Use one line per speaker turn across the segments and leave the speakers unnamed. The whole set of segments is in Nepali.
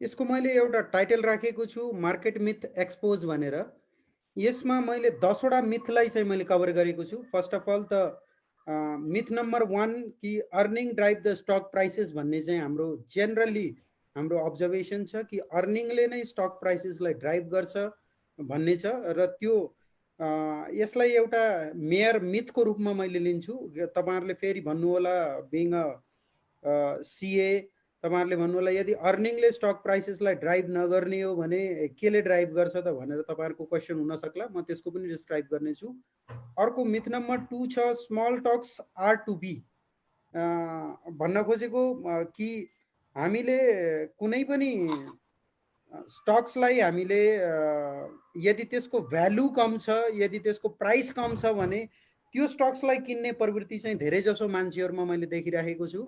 यसको मैले एउटा टाइटल राखेको छु मार्केट मिथ एक्सपोज भनेर। यसमा मैले 10वटा मिथलाई चाहिँ मैले कभर गरेको छु। फर्स्ट अफ अल त मिथ नम्बर 1 कि earning drive the stock prices भन्ने चाहिँ हाम्रो जेनरली हाम्रो अब्जर्भेसन छ कि अर्निङले नै स्टक प्राइसेसलाई ड्राइभ गर्छ भन्ने छ र त्यो यसलाई एउटा मेयर मिथको रूपमा मैले लिन्छु। तपाईहरुले फेरि भन्नु होला बिङ अ सीए तपाईहरुले भन्नु होला यदि अर्निङले स्टक प्राइसेसलाई ड्राइभ नगर्ने हो भने केले ड्राइभ गर्छ त भनेर तपाईहरुको क्वेशन हुन सक्ला। म त्यसको पनि डिस्क्राइब गर्ने छु। अर्को मिथ नम्बर 2 छ small talks are to be. भन्न खोजेको कि हामीले कुनै पनि स्टक्सलाई हामीले यदि त्यसको भ्यालु कम छ, यदि त्यसको प्राइस कम छ भने त्यो स्टक्सलाई किन्ने प्रवृत्ति चाहिँ धेरै जसो मान्छेहरुमा मैले देखिराखेको छु।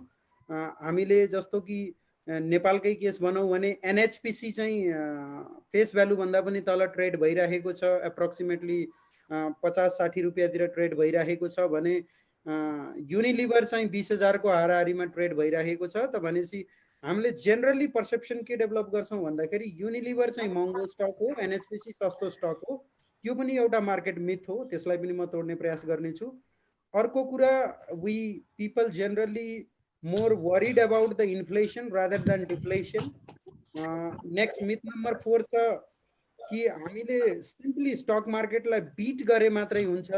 हामीले जस्तो कि नेपालकै केस भनौँ भने एनएचपीसी चाहिँ फेस भ्यालु भन्दा पनि तल ट्रेड भइराखेको छ। एप्रोक्सिमेटली 50-60 रुपैयाँतिर ट्रेड भइराखेको छ भने युनिलिभर चाहिँ 20,000 को हाराहारीमा ट्रेड भइराखेको छ। त भनेपछि हामीले जेनरली पर्सेप्सन के डेभलप गर्छौं भन्दाखेरि युनिलिभर चाहिँ महँगो स्टक हो, एनएचपीसी सस्तो स्टक हो। त्यो पनि एउटा मार्केट मिथ हो, त्यसलाई पनि म तोड्ने प्रयास गर्नेछु। अर्को कुरा we people generally more worried about the inflation rather than deflation. Next myth number 4 छ कि हामीले सिम्पली स्टक मार्केटलाई बिट गरे मात्रै हुन्छ,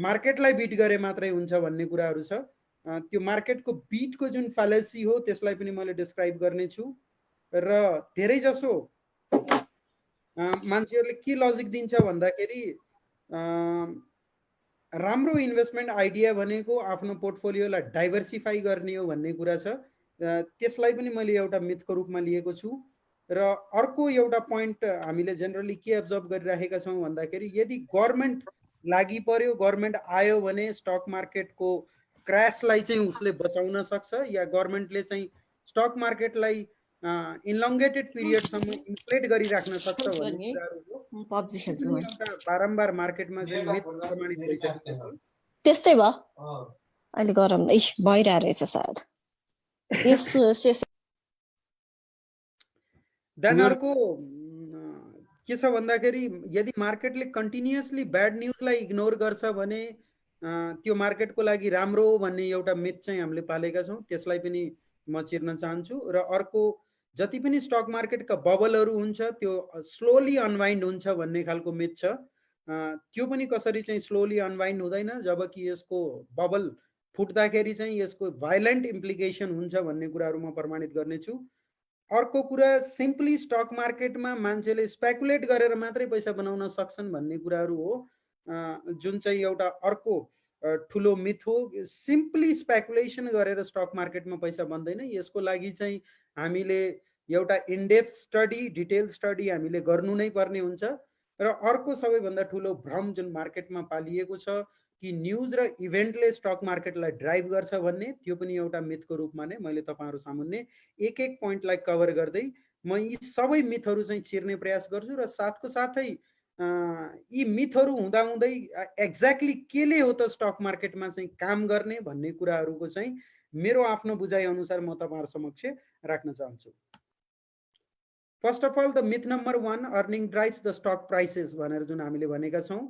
मार्केटलाई बिट गरे मात्रै हुन्छ भन्ने कुराहरू छ। त्यो मार्केटको बिटको जुन फ्यालेसी हो त्यसलाई पनि मैले डिस्क्राइब गर्ने छु। र धेरै जसो मान्छेहरूले के लजिक दिन्छ भन्दाखेरि राम्रो इन्भेस्टमेन्ट आइडिया भनेको आफ्नो पोर्टफोलियोलाई डाइभर्सिफाई गर्ने हो भन्ने कुरा छ। त्यसलाई पनि मैले एउटा मिथको रूपमा लिएको छु। र अर्को एउटा पोइन्ट हामीले जेनरली के अब्जर्भ गरिराखेका छौँ भन्दाखेरि यदि गभर्नमेन्ट लागि पर्यो, गभर्नमेन्ट आयो भने स्टक मार्केटको क्रासलाई चाहिँ उसले बचाउन सक्छ या गभर्नमेन्टले चाहिँ स्टक मार्केटलाई इन्लङ्गेटेड पिरियडसम्म इन्फ्लेट गरिराख्न सक्छ भन्ने कुराहरू हो। एउटा बारम्बार मार्केटमा चाहिँ मिथ प्रमाणित भइसकेको छ।
त्यस्तै भयो अहिले गरम भइरहेको रहेछ सायद।
देन अर्को के छ भन्दाखेरि यदि मार्केटले कन्टिन्युअसली ब्याड न्युजलाई इग्नोर गर्छ भने त्यो मार्केटको लागि राम्रो हो भन्ने एउटा मिथ चाहिँ हामीले पालेका छौँ। त्यसलाई पनि म चिर्न चाहन्छु। र अर्को जति पनि स्टक मार्केटका बबलहरू हुन्छ त्यो स्लोली अनवाइन्ड हुन्छ भन्ने खालको मिथ छ। त्यो पनि कसरी चाहिँ स्लोली अनवाइन्ड हुँदैन, जबकि यसको बबल फुट्दाखेरि चाहिँ यसको भाइलेन्ट इम्प्लिकेसन हुन्छ भन्ने कुराहरू म प्रमाणित गर्नेछु। अर्को कुरा सिम्पली स्टक मार्केटमा मान्छेले स्पेकुलेट गरेर मात्रै पैसा बनाउन सक्छन् भन्ने कुराहरू हो, जुन चाहिँ एउटा अर्को ठुलो मिथ हो। सिम्पली स्पेकुलेसन गरेर स्टक मार्केटमा पैसा बन्दैन। यसको लागि चाहिँ हामीले एउटा इनडेप्थ स्टडी, डिटेल स्टडी हामीले गर्नु नै पर्ने हुन्छ। र अर्को सबैभन्दा ठुलो भ्रम जुन मार्केटमा पालिएको छ कि न्युज र इभेन्टले स्टक मार्केटलाई ड्राइभ गर्छ भन्ने, त्यो पनि एउटा मिथको रूपमा नै मैले तपाईहरु सामुन्ने एक एक पोइन्टलाई कभर गर्दै म यी सबै मिथहरू चाहिँ चिर्ने प्रयास गर्छु। र साथको साथै यी मिथहरू हुँदा हुँदै एक्ज्याक्टली केले हो त स्टक मार्केटमा चाहिँ काम गर्ने भन्ने कुराहरूको चाहिँ मेरो आफ्नो बुझाइ अनुसार म तपाईहरु समक्ष राख्न चाहन्छु। First of all the myth number 1 earning drives the stock prices भनेर जुन हामीले भनेका छौँ,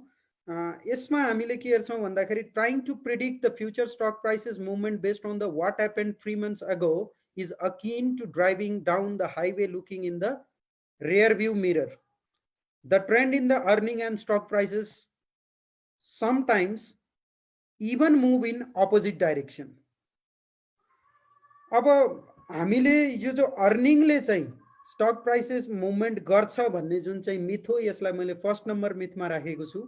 यसमा हामीले के हेर्छौँ भन्दाखेरि trying to predict the future stock prices movement based on the what happened 3 months ago is akin to driving down the highway looking in the rear view mirror. The trend in the earning and stock prices sometimes even move in opposite direction. अब हामीले यो जो अर्निङले चाहिँ स्टक प्राइसेस मुभमेन्ट गर्छ भन्ने जुन चाहिँ मिथ हो, यसलाई मैले फर्स्ट नम्बर मिथमा राखेको छु।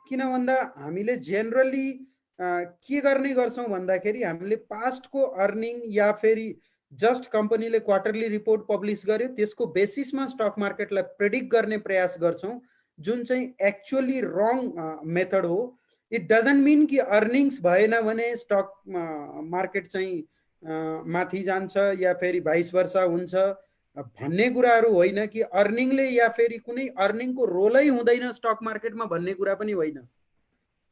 किन भन्दा हामीले जेनरली के गर्ने गर्छौँ भन्दाखेरि हामीले पास्टको अर्निङ या फेरि जस्ट कम्पनीले क्वार्टरली रिपोर्ट पब्लिस गर्यो त्यसको बेसिसमा स्टक मार्केटलाई प्रेडिक्ट गर्ने प्रयास गर्छौँ, जुन चाहिँ एक्चुअली रङ मेथड हो। इट डजन्ट मिन कि अर्निङ्स भएन भने स्टक मार्केट चाहिँ माथि जान्छ या फेरि भाइस वर्सा हुन्छ भन्ने कुराहरू होइन, कि अर्निङले या फेरि कुनै अर्निङको रोलै हुँदैन स्टक मार्केटमा भन्ने कुरा पनि होइन।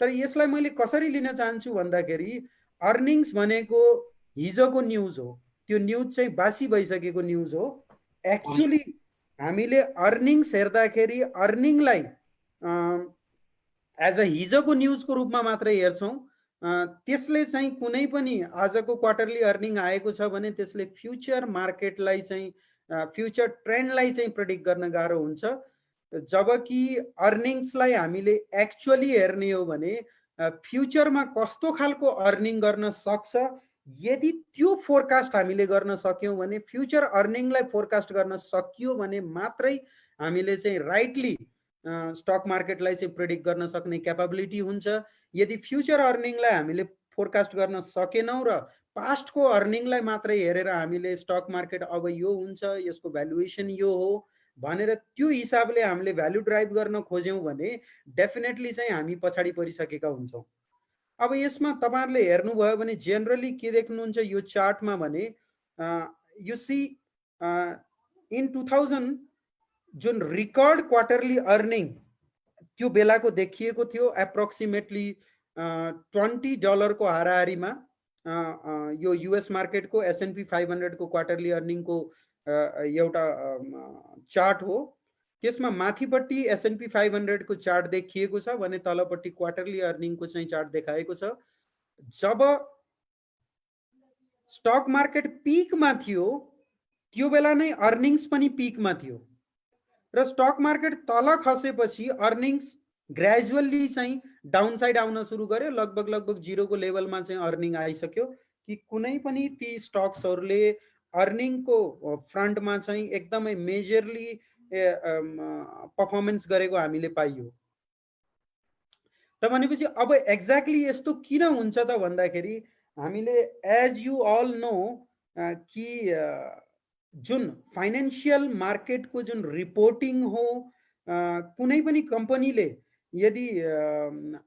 तर यसलाई मैले कसरी लिन चाहन्छु भन्दाखेरि अर्निङ्स भनेको हिजोको न्युज हो, त्यो न्युज चाहिँ बासी भइसकेको न्युज हो। एक्चुअली हामीले अर्निङ्स हेर्दाखेरि अर्निङलाई एज अ हिजोको न्युजको रूपमा मात्रै हेर्छौँ। त्यसले चाहिँ कुनै पनि आजको क्वार्टरली अर्निङ आएको छ भने त्यसले फ्युचर मार्केटलाई चाहिँ फ्युचर ट्रेन्डलाई चाहिँ प्रेडिक्ट गर्न गाह्रो हुन्छ। जबकि अर्निङ्सलाई हामीले एक्चुअली हेर्ने हो भने फ्युचरमा कस्तो खालको अर्निङ गर्न सक्छ, यदि त्यो फोरकास्ट हामीले गर्न सक्यौँ भने, फ्युचर अर्निङलाई फोरकास्ट गर्न सकियो भने मात्रै हामीले चाहिँ राइटली स्टक मार्केटलाई चाहिँ प्रेडिक्ट गर्न सक्ने क्यापेबिलिटी हुन्छ। यदि फ्युचर अर्निङलाई हामीले फोरकास्ट गर्न सकेनौँ र पास्टको अर्निङलाई मात्रै हेरेर हामीले स्टक मार्केट अब यो हुन्छ, यसको भ्यालुएसन यो हो भनेर त्यो हिसाबले हामीले भ्यालु ड्राइभ गर्न खोज्यौँ भने डेफिनेटली चाहिँ हामी पछाडि परिसकेका हुन्छौँ। अब यसमा तपाईँहरूले हेर्नुभयो भने जेनरली के देख्नुहुन्छ यो चार्टमा भने यु सी इन 2000 जुन रिकर्ड क्वार्टरली अर्निङ त्यो बेलाको देखिएको थियो एप्रोक्सिमेटली $20 को हाराहारीमा यो युएस मार्केटको S&P 500 को क्वार्टरली अर्निङको एउटा चार्ट हो। त्यसमा माथिपट्टि S&P 500 को चार्ट देखिएको छ भने तलपट्टि क्वार्टरली अर्निङको चाहिँ चार्ट देखाएको छ। जब स्टक मार्केट पिकमा थियो त्यो बेला नै अर्निङ्स पनि पिकमा थियो र स्टक मार्केट तल खसेपछि अर्निङ्स ग्रेजुअली चाहिँ डाउन साइड आउन सुरु गर्यो। लगभग 0 को लेभलमा चाहिँ अर्निङ आइसक्यो कि कुनै पनि ती स्टक्सहरूले अर्निङको फ्रन्टमा चाहिँ एकदमै मेजरली पर्फर्मेन्स गरेको हामीले पाइयो। त भनेपछि अब एक्ज्याक्टली यस्तो किन हुन्छ त भन्दाखेरि हामीले एज यु अल नो कि जुन फाइनेन्शियल मार्केटको जुन रिपोर्टिङ हो, कुनै पनि कम्पनीले यदि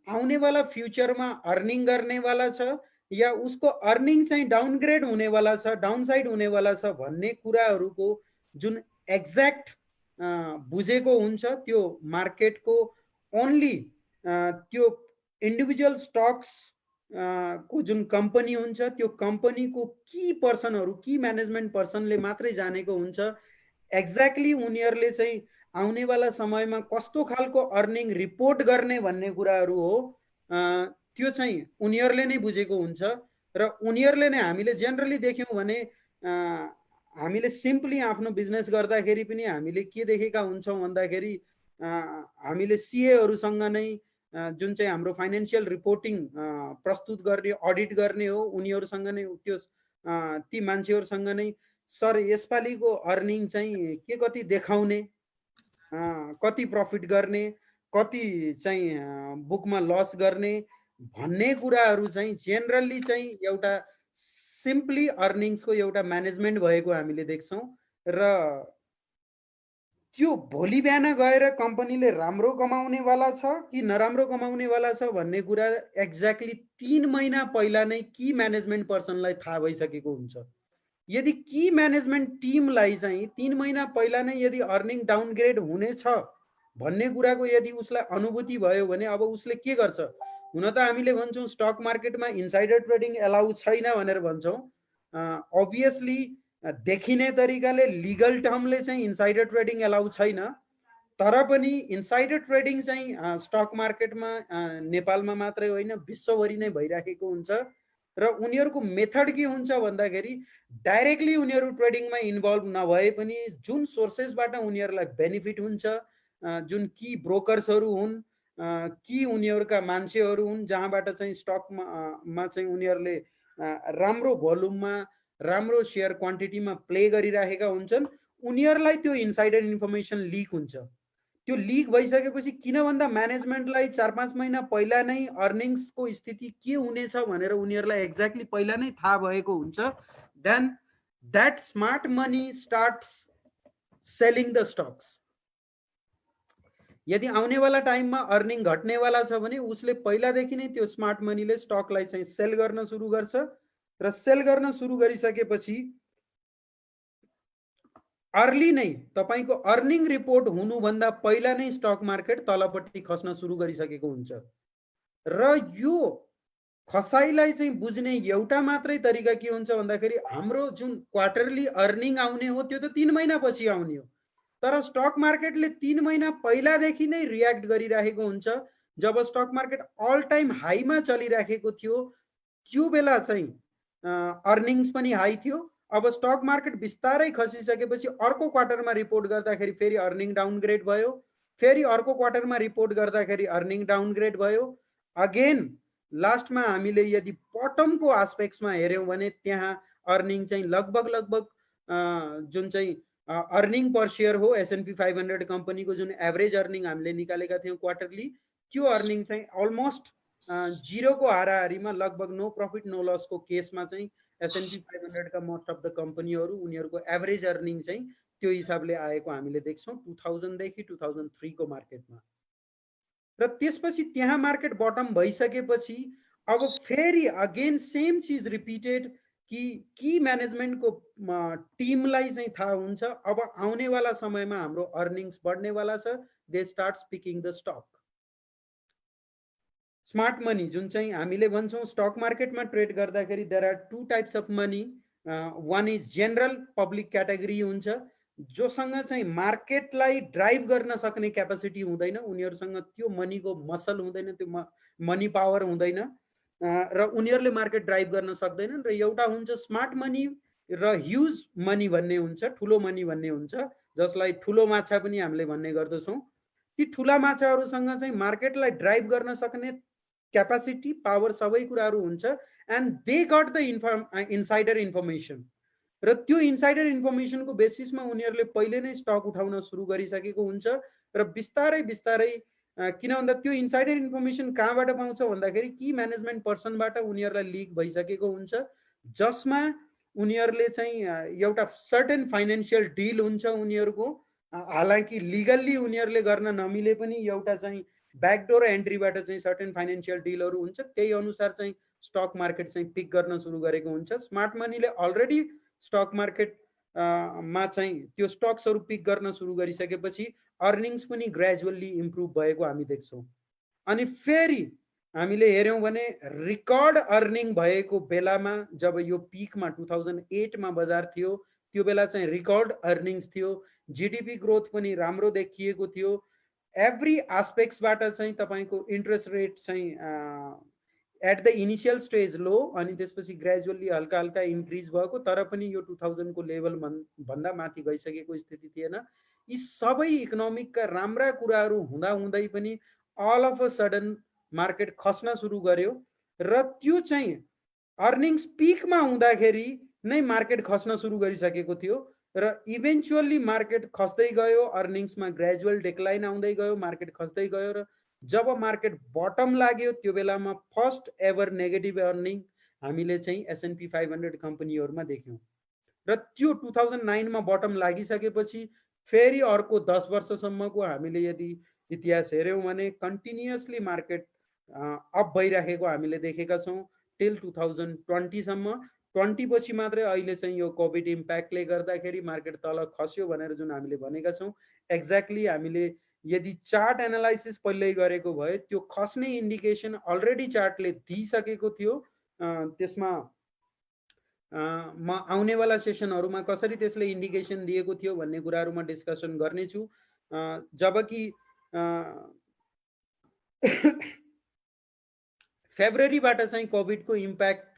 आउनेवाला फ्युचरमा अर्निङ गर्नेवाला छ या उसको अर्निङ चाहिँ डाउनग्रेड हुनेवाला छ, डाउनसाइड हुनेवाला छ भन्ने कुराहरूको जुन एक्ज्याक्ट बुझेको हुन्छ त्यो मार्केटको ओन्ली त्यो इन्डिभिजुअल स्टक्स को जुन कम्पनी हुन्छ त्यो कम्पनीको की पर्सनहरू, की म्यानेजमेन्ट पर्सनले मात्रै जानेको हुन्छ। एक्ज्याक्टली उनीहरूले चाहिँ आउनेवाला समयमा कस्तो खालको अर्निङ रिपोर्ट गर्ने भन्ने कुराहरू हो त्यो चाहिँ उनीहरूले नै बुझेको हुन्छ र उनीहरूले नै हामीले जेनरली देख्यौँ भने हामीले सिम्पली आफ्नो बिजनेस गर्दाखेरि पनि हामीले के देखेका हुन्छौँ भन्दाखेरि हामीले सिएहरूसँग नै जुन चाहिँ हाम्रो फाइनेन्शियल रिपोर्टिङ प्रस्तुत गर्ने, अडिट गर्ने हो उनीहरूसँग नै त्यो ती मान्छेहरूसँग नै सर यसपालिको अर्निङ चाहिँ के कति देखाउने, कति प्रफिट गर्ने, कति चाहिँ बुकमा लस गर्ने भन्ने कुराहरू चाहिँ जेनरली चाहिँ एउटा सिम्पली अर्निङ्सको एउटा म्यानेजमेन्ट भएको हामीले देख्छौँ र त्यो भोलि बिहान गएर कम्पनीले राम्रो कमाउनेवाला छ कि नराम्रो कमाउनेवाला छ भन्ने कुरा एक्ज्याक्टली 3 महिना पहिला नै की म्यानेजमेन्ट पर्सनलाई थाहा भइसकेको हुन्छ। यदि की म्यानेजमेन्ट टिमलाई चाहिँ 3 महिना पहिला नै यदि अर्निङ डाउनग्रेड हुनेछ भन्ने कुराको यदि उसलाई अनुभूति भयो भने अब उसले के गर्छ? हुन त हामीले भन्छौँ स्टक मार्केटमा इन्साइडर ट्रेडिङ एलाउ छैन भनेर भन्छौँ। अभियसली देखिने तरिकाले लिगल टर्मले चाहिँ इन्साइडर ट्रेडिङ एलाउ छैन, तर पनि इन्साइडर ट्रेडिङ चाहिँ स्टक मार्केटमा नेपालमा मात्रै होइन विश्वभरि नै भइराखेको हुन्छ र उनीहरूको मेथड के हुन्छ भन्दाखेरि डाइरेक्टली उनीहरू ट्रेडिङमा इन्भल्भ नभए पनि जुन सोर्सेसबाट उनीहरूलाई बेनिफिट हुन्छ, जुन की ब्रोकर्सहरू हुन्, कि उनीहरूका मान्छेहरू हुन् जहाँबाट चाहिँ स्टकमा चाहिँ उनीहरूले राम्रो भोल्युममा राम्रो सेयर क्वान्टिटीमा प्ले गरिराखेका हुन्छन्, उनीहरूलाई त्यो इन्साइडर इन्फर्मेसन लिक हुन्छ। त्यो लिक भइसकेपछि किन भन्दा म्यानेजमेन्टलाई 4-5 महिना पहिला नै अर्निङ्सको स्थिति के हुनेछ भनेर उनीहरूलाई एक्ज्याक्टली पहिला नै थाहा भएको हुन्छ। Then that smart money starts selling the stocks. यदि आउनेवाला टाइममा अर्निङ घट्नेवाला छ भने उसले पहिलादेखि नै त्यो स्मार्ट मनीले स्टकलाई चाहिँ सेल गर्न सुरु गर्छ र सेल गर्न सुरु गरिसकेपछि अर्ली नै तपाईको अर्निङ रिपोर्ट हुनुभन्दा पहिला नै स्टक मार्केट तलपट्टि खस्न सुरु गरिसकेको हुन्छ र यो खसाइलाई चाहिँ बुझ्ने एउटा मात्रै तरिका के हुन्छ भन्दाखेरि हाम्रो जुन क्वार्टरली अर्निङ आउने हो त्यो त 3 महिनापछि आउने हो। तर स्टक मार्केटले 3 महिना पहिलादेखि नै रियाक्ट गरिराखेको हुन्छ। जब स्टक मार्केट अल टाइम हाईमा चलिराखेको थियो त्यो बेला चाहिँ अर्निङ्स पनि हाई थियो। अब स्टक मार्केट बिस्तारै खसिसकेपछि अर्को क्वार्टरमा रिपोर्ट गर्दाखेरि फेरि अर्निङ डाउनग्रेड भयो, फेरि अर्को क्वार्टरमा रिपोर्ट गर्दाखेरि अर्निङ डाउनग्रेड भयो। अगेन लास्टमा हामीले यदि बटमको आस्पेक्ट्समा हेऱ्यौँ भने त्यहाँ अर्निङ चाहिँ लगभग जुन चाहिँ अर्निङ पर सेयर हो S&P 500 कम्पनीको जुन एभरेज अर्निङ हामीले निकालेका थियौँ क्वार्टरली, त्यो अर्निङ चाहिँ अलमोस्ट जिरोको हाराहारीमा लगभग नो प्रफिट नो लसको केसमा चाहिँ S&P 500 का मोस्ट अफ द कम्पनीहरू उनीहरूको एभरेज अर्निङ चाहिँ त्यो हिसाबले आएको हामीले देख्छौँ 2000 देखि 2003 को मार्केटमा। र त्यसपछि त्यहाँ मार्केट बटम भइसकेपछि अब फेरि अगेन सेम चिज रिपिटेड कि की म्यानेजमेन्टको टिमलाई चाहिँ थाहा हुन्छ अब आउनेवाला समयमा हाम्रो अर्निङ्स बढ्नेवाला छ। They start speaking the stock. Smart money जुन चाहिँ हामीले भन्छौँ स्टक मार्केटमा ट्रेड गर्दाखेरि there are two types of money. One is general public category हुन्छ जोसँग चाहिँ मार्केटलाई ड्राइभ गर्न सक्ने क्यापेसिटी हुँदैन, उनीहरूसँग त्यो मनीको मसल हुँदैन, त्यो मनी पावर हुँदैन र उनीहरूले मार्केट ड्राइभ गर्न सक्दैनन्। र एउटा हुन्छ स्मार्ट मनी र ह्युज मनी भन्ने हुन्छ, ठुलो मनी भन्ने हुन्छ, जसलाई ठुलो माछा पनि हामीले भन्ने गर्दछौँ। ती ठुला माछाहरूसँग चाहिँ मार्केटलाई ड्राइभ गर्न सक्ने क्यापेसिटी पावर सबै कुराहरू हुन्छ and they got the insider information. र त्यो इनसाइडर इन्फर्मेसनको बेसिसमा उनीहरूले पहिले नै स्टक उठाउन सुरु गरिसकेको हुन्छ र बिस्तारै बिस्तारै किन भन्दा त्यो इनसाइडर इन्फर्मेसन कहाँबाट पाउँछ भन्दाखेरि की म्यानेजमेन्ट पर्सनबाट उनीहरूलाई लिक भइसकेको हुन्छ, जसमा उनीहरूले चाहिँ एउटा सर्टेन फाइनेन्सियल डिल हुन्छ उनीहरूको। हालाकि लिगल्ली उनीहरूले गर्न नमिले पनि एउटा चाहिँ ब्याकडोर एन्ट्रीबाट चाहिँ सर्टेन फाइनेन्सियल डिलहरू हुन्छ, त्यही अनुसार चाहिँ स्टक मार्केट चाहिँ पिक गर्न सुरु गरेको हुन्छ। स्मार्ट मनीले अलरेडी स्टक मार्केट मा चाहिँ त्यो स्टक्सहरू पिक गर्न सुरु गरिसकेपछि अर्निङ्स पनि ग्रेजुअल्ली इम्प्रुभ भएको हामी देख्छौँ। अनि फेरि हामीले हेऱ्यौँ भने रिकर्ड अर्निङ भएको बेलामा जब यो पिकमा 2008 मा बजार थियो त्यो बेला चाहिँ रिकर्ड अर्निङ्स थियो, जिडिपी ग्रोथ पनि राम्रो देखिएको थियो। एभ्री एस्पेक्ट्सबाट चाहिँ तपाईँको इन्ट्रेस्ट रेट चाहिँ एट द इनिसियल स्टेज लो अनि त्यसपछि ग्रेजुअल्ली हल्का हल्का इन्क्रिज भएको, तर पनि यो 2000 को लेभल भन्दा माथि गइसकेको स्थिति थिएन। यी सबै इकोनोमिकका राम्रा कुराहरू हुँदा हुँदै पनि all of a sudden market खस्न सुरु गर्यो र त्यो चाहिँ अर्निङ्स पिकमा हुँदाखेरि नै मार्केट खस्न सुरु गरिसकेको थियो र इभेन्चुअली मार्केट खस्दै गयो, अर्निङ्समा ग्रेजुअल डिक्लाइन आउँदै गयो, मार्केट खस्दै गयो र जब मार्केट बटम लाग्यो त्यो बेलामा फर्स्ट एभर नेगेटिभ अर्निङ हामीले चाहिँ S&P 500 कम्पनीहरूमा देख्यौँ। र त्यो 2009 मा बटम लागिसकेपछि फेरि अर्को 10 वर्षसम्मको हामीले यदि इतिहास हेऱ्यौँ भने कन्टिन्युअसली मार्केट अप भइराखेको हामीले देखेका छौँ टिल 2020 सम्म। 20 पछि मात्रै अहिले चाहिँ यो कोभिड इम्प्याक्टले गर्दाखेरि मार्केट तल खस्यो भनेर जुन हामीले भनेका छौँ, एक्ज्याक्टली हामीले यदि चार्ट एनालाइसिस पहिल्यै गरेको भए त्यो खस्ने इन्डिकेसन अलरेडी चार्टले दिइसकेको थियो। त्यसमा म आउनेवाला सेसनहरूमा कसरी त्यसले इन्डिकेसन दिएको थियो भन्ने कुराहरूमा डिस्कसन गर्नेछु। जबकि फेब्रुअरीबाट चाहिँ कोभिडको इम्प्याक्ट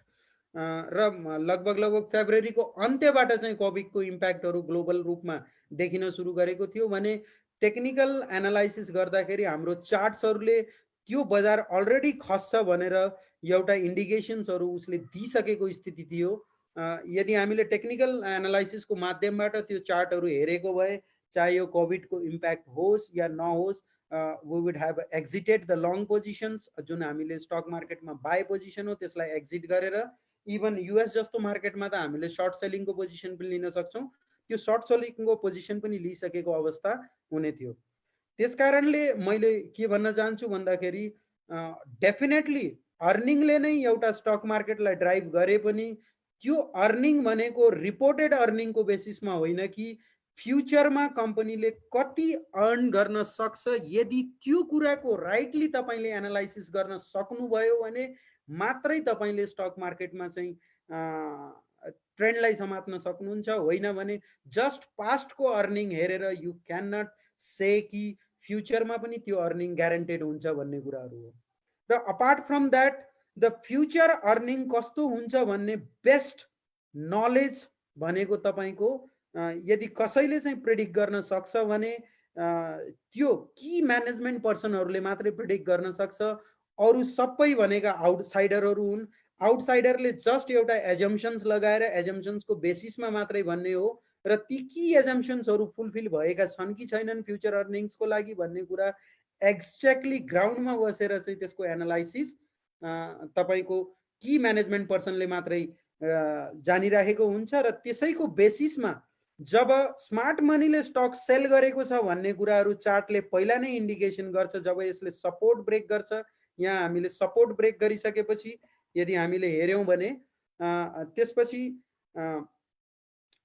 र लगभग फेब्रुअरीको अन्त्यबाट चाहिँ कोभिडको इम्प्याक्टहरू ग्लोबल रूपमा देखिन सुरु गरेको थियो भने टेक्निकल एनालाइसिस गर्दाखेरि हाम्रो चार्ट्सहरूले त्यो बजार अलरेडी खस्छ भनेर एउटा इन्डिकेसन्सहरू उसले दिइसकेको स्थिति थियो। यदि हामीले टेक्निकल एनालाइसिसको माध्यमबाट त्यो चार्टहरू हेरेको भए चाहे यो कोभिडको इम्प्याक्ट होस् या नहोस् we would have exited the long positions जुन हामीले स्टक मार्केटमा बाय पोजिसन हो त्यसलाई एक्जिट गरेर इभन युएस जस्तो मार्केटमा त हामीले सर्ट सेलिङको पोजिसन पनि लिन सक्छौँ, त्यो सर्ट सेलिङको पोजिसन पनि लिइसकेको अवस्था हुने थियो। त्यसकारणले मैले के भन्न चाहन्छु भन्दाखेरि डेफिनेटली अर्निङले नै एउटा स्टक मार्केटलाई ड्राइभ गरे पनि त्यो अर्निङ भनेको रिपोर्टेड अर्निङको बेसिसमा होइन कि फ्युचरमा कम्पनीले कति अर्न गर्न सक्छ। यदि त्यो कुराको राइटली तपाईँले एनालाइसिस गर्न सक्नुभयो भने मात्रै तपाईले स्टक मार्केटमा चाहिँ ट्रेन्डलाई समात्न सक्नुहुन्छ, होइन भने जस्ट पास्टको अर्निङ हेरेर यु क्यान नट से कि फ्युचरमा पनि त्यो अर्निङ ग्यारेन्टेड हुन्छ भन्ने कुराहरू हो। र apart from that the future earning कस्तो हुन्छ भन्ने बेस्ट नलेज भनेको तपाईँको यदि कसैले चाहिँ प्रेडिक्ट गर्न सक्छ भने त्यो की म्यानेजमेन्ट पर्सनहरूले मात्रै प्रेडिक्ट गर्न सक्छ। अरू सबै भनेका आउटसाइडरहरू हुन्। आउटसाइडरले जस्ट एउटा एजम्पन्स लगाएर एजम्पन्सको बेसिसमा मात्रै भन्ने हो र ती की एजम्पन्सहरू फुलफिल भएका छन् कि छैनन् फ्युचर अर्निङ्सको लागि भन्ने कुरा एक्ज्याक्टली ग्राउन्डमा बसेर चाहिँ त्यसको एनालाइसिस तपाईँको की म्यानेजमेन्ट पर्सनले मात्रै जानिराखेको हुन्छ र त्यसैको बेसिसमा जब स्मार्ट मनीले स्टक सेल गरेको छ भन्ने कुराहरू चार्टले पहिला नै इन्डिकेसन गर्छ। जब यसले सपोर्ट ब्रेक गर्छ, यहाँ हामीले सपोर्ट ब्रेक गरिसकेपछि यदि हामीले हेऱ्यौँ भने त्यसपछि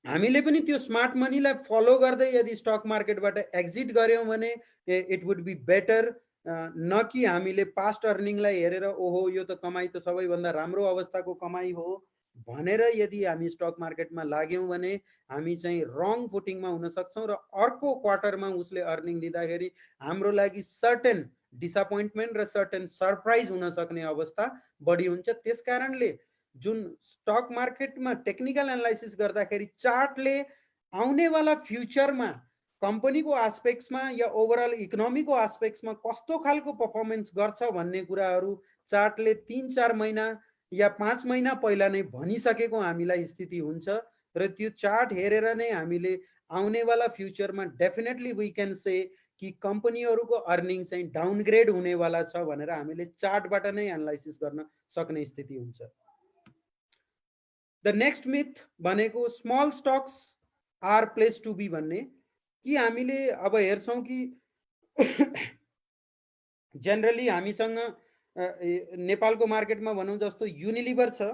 हामीले पनि त्यो स्मार्ट मनीलाई फलो गर्दै यदि स्टक मार्केटबाट एक्जिट गऱ्यौँ भने इट वुड बी बेटर, न कि हामीले पास्ट अर्निङलाई हेरेर ओहो यो त कमाई त सबैभन्दा राम्रो अवस्थाको कमाई हो भनेर यदि हामी स्टक मार्केटमा लाग्यौँ भने हामी चाहिँ रङ फुटिङमा हुन सक्छौँ र अर्को क्वार्टरमा उसले अर्निङ दिँदाखेरि हाम्रो लागि सर्टेन डिसअपोइन्टमेन्ट र सर्टेन सरप्राइज हुन सक्ने अवस्था बढी हुन्छ। त्यस कारणले जुन स्टक मार्केटमा टेक्निकल एनालाइसिस गर्दाखेरि चार्टले आउनेवाला फ्युचरमा कम्पनीको आस्पेक्ट्समा या ओभरअल इकोनोमीको आस्पेक्ट्समा कस्तो खालको पर्फर्मेन्स गर्छ भन्ने कुराहरू चार्टले 3-4 महिना या 5 महिना पहिला नै भनिसकेको हामीलाई स्थिति हुन्छ र त्यो चार्ट हेरेर नै हामीले आउनेवाला फ्युचरमा डेफिनेटली वी क्यान से कि कम्पनीहरूको अर्निङ चाहिँ डाउनग्रेड हुनेवाला छ भनेर हामीले चार्टबाट नै एनालाइसिस गर्न सक्ने स्थिति हुन्छ। द नेक्स्ट मिथ भनेको small stocks are place to be भन्ने, कि हामीले अब हेर्छौँ कि जेनरली हामीसँग नेपालको मार्केटमा भनौँ जस्तो युनिलिभर छ,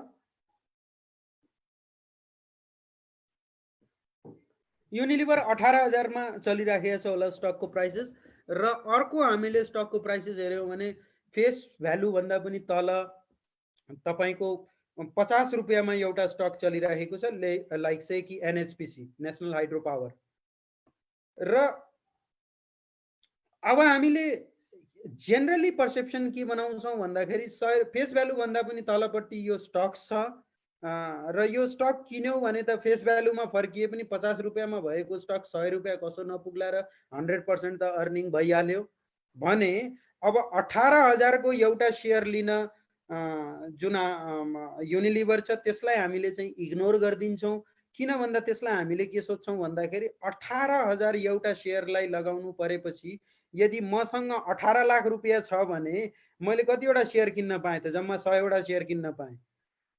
युनिलिभर 18,000 मा चलिराखेको छ होला स्टकको प्राइसेस, र अर्को हामीले स्टकको प्राइसेस हेऱ्यौँ भने फेस भ्यालु भन्दा पनि तल तपाईँको 50 रुपियाँमा एउटा स्टक चलिरहेको छ, लाइक से कि एनएचपिसी नेसनल हाइड्रो पावर। र अब हामीले जेनरली पर्सेप्सन के बनाउँछौँ भन्दाखेरि फेस भ्यालु भन्दा पनि तलपट्टि यो स्टक्स छ र यो स्टक किन्यौँ भने त फेस भ्यालुमा फर्किए पनि 50 रुपियाँमा भएको स्टक 100 रुपियाँ कसो नपुग्ला र 100% त अर्निङ भइहाल्यो भने अब 18,000 को एउटा सेयर लिन जुन युनिलिभर छ त्यसलाई हामीले चाहिँ इग्नोर गरिदिन्छौँ। किन भन्दा त्यसलाई हामीले के सोच्छौँ भन्दाखेरि 18,000 एउटा सेयरलाई लगाउनु परेपछि यदि मसँग 18 लाख रुपियाँ छ भने मैले कतिवटा सेयर किन्न पाएँ त? जम्मा 100 वटा सेयर किन्न पाएँ।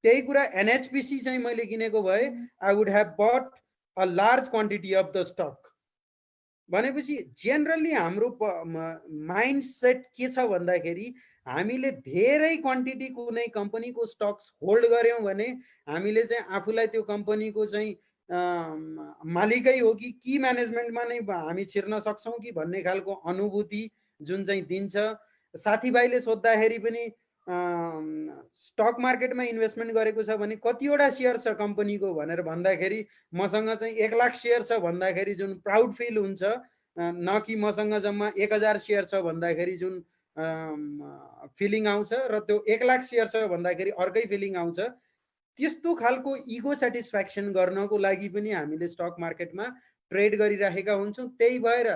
त्यही कुरा एनएचपिसी चाहिँ मैले किनेको भए I would have bought a large quantity of the stock भनेपछि जेनरली हाम्रो माइन्ड सेट के छ भन्दाखेरि हामीले धेरै क्वान्टिटी कुनै कम्पनीको स्टक्स होल्ड गऱ्यौँ भने हामीले चाहिँ आफूलाई त्यो कम्पनीको चाहिँ मालिकै हो कि म्यानेजमेन्टमा नै हामी छिर्न सक्छौँ कि भन्ने खालको अनुभूति जुन चाहिँ दिन्छ। साथीभाइले सोद्धाखेरि पनि स्टक मार्केटमा इन्भेस्टमेन्ट गरेको छ भने कतिवटा सेयर छ कम्पनीको भनेर भन्दाखेरि मसँग चाहिँ 1 लाख सेयर छ भन्दाखेरि जुन प्राउड फिल हुन्छ, न कि मसँग जम्मा 1000 सेयर छ भन्दाखेरि जुन फिलिङ आउँछ र त्यो 1 लाख सेयर छ भन्दाखेरि अर्कै फिलिङ आउँछ। त्यस्तो खालको इगो सेटिस्फ्याक्सन गर्नको लागि पनि हामीले स्टक मार्केटमा ट्रेड गरिरहेका हुन्छौँ। त्यही भएर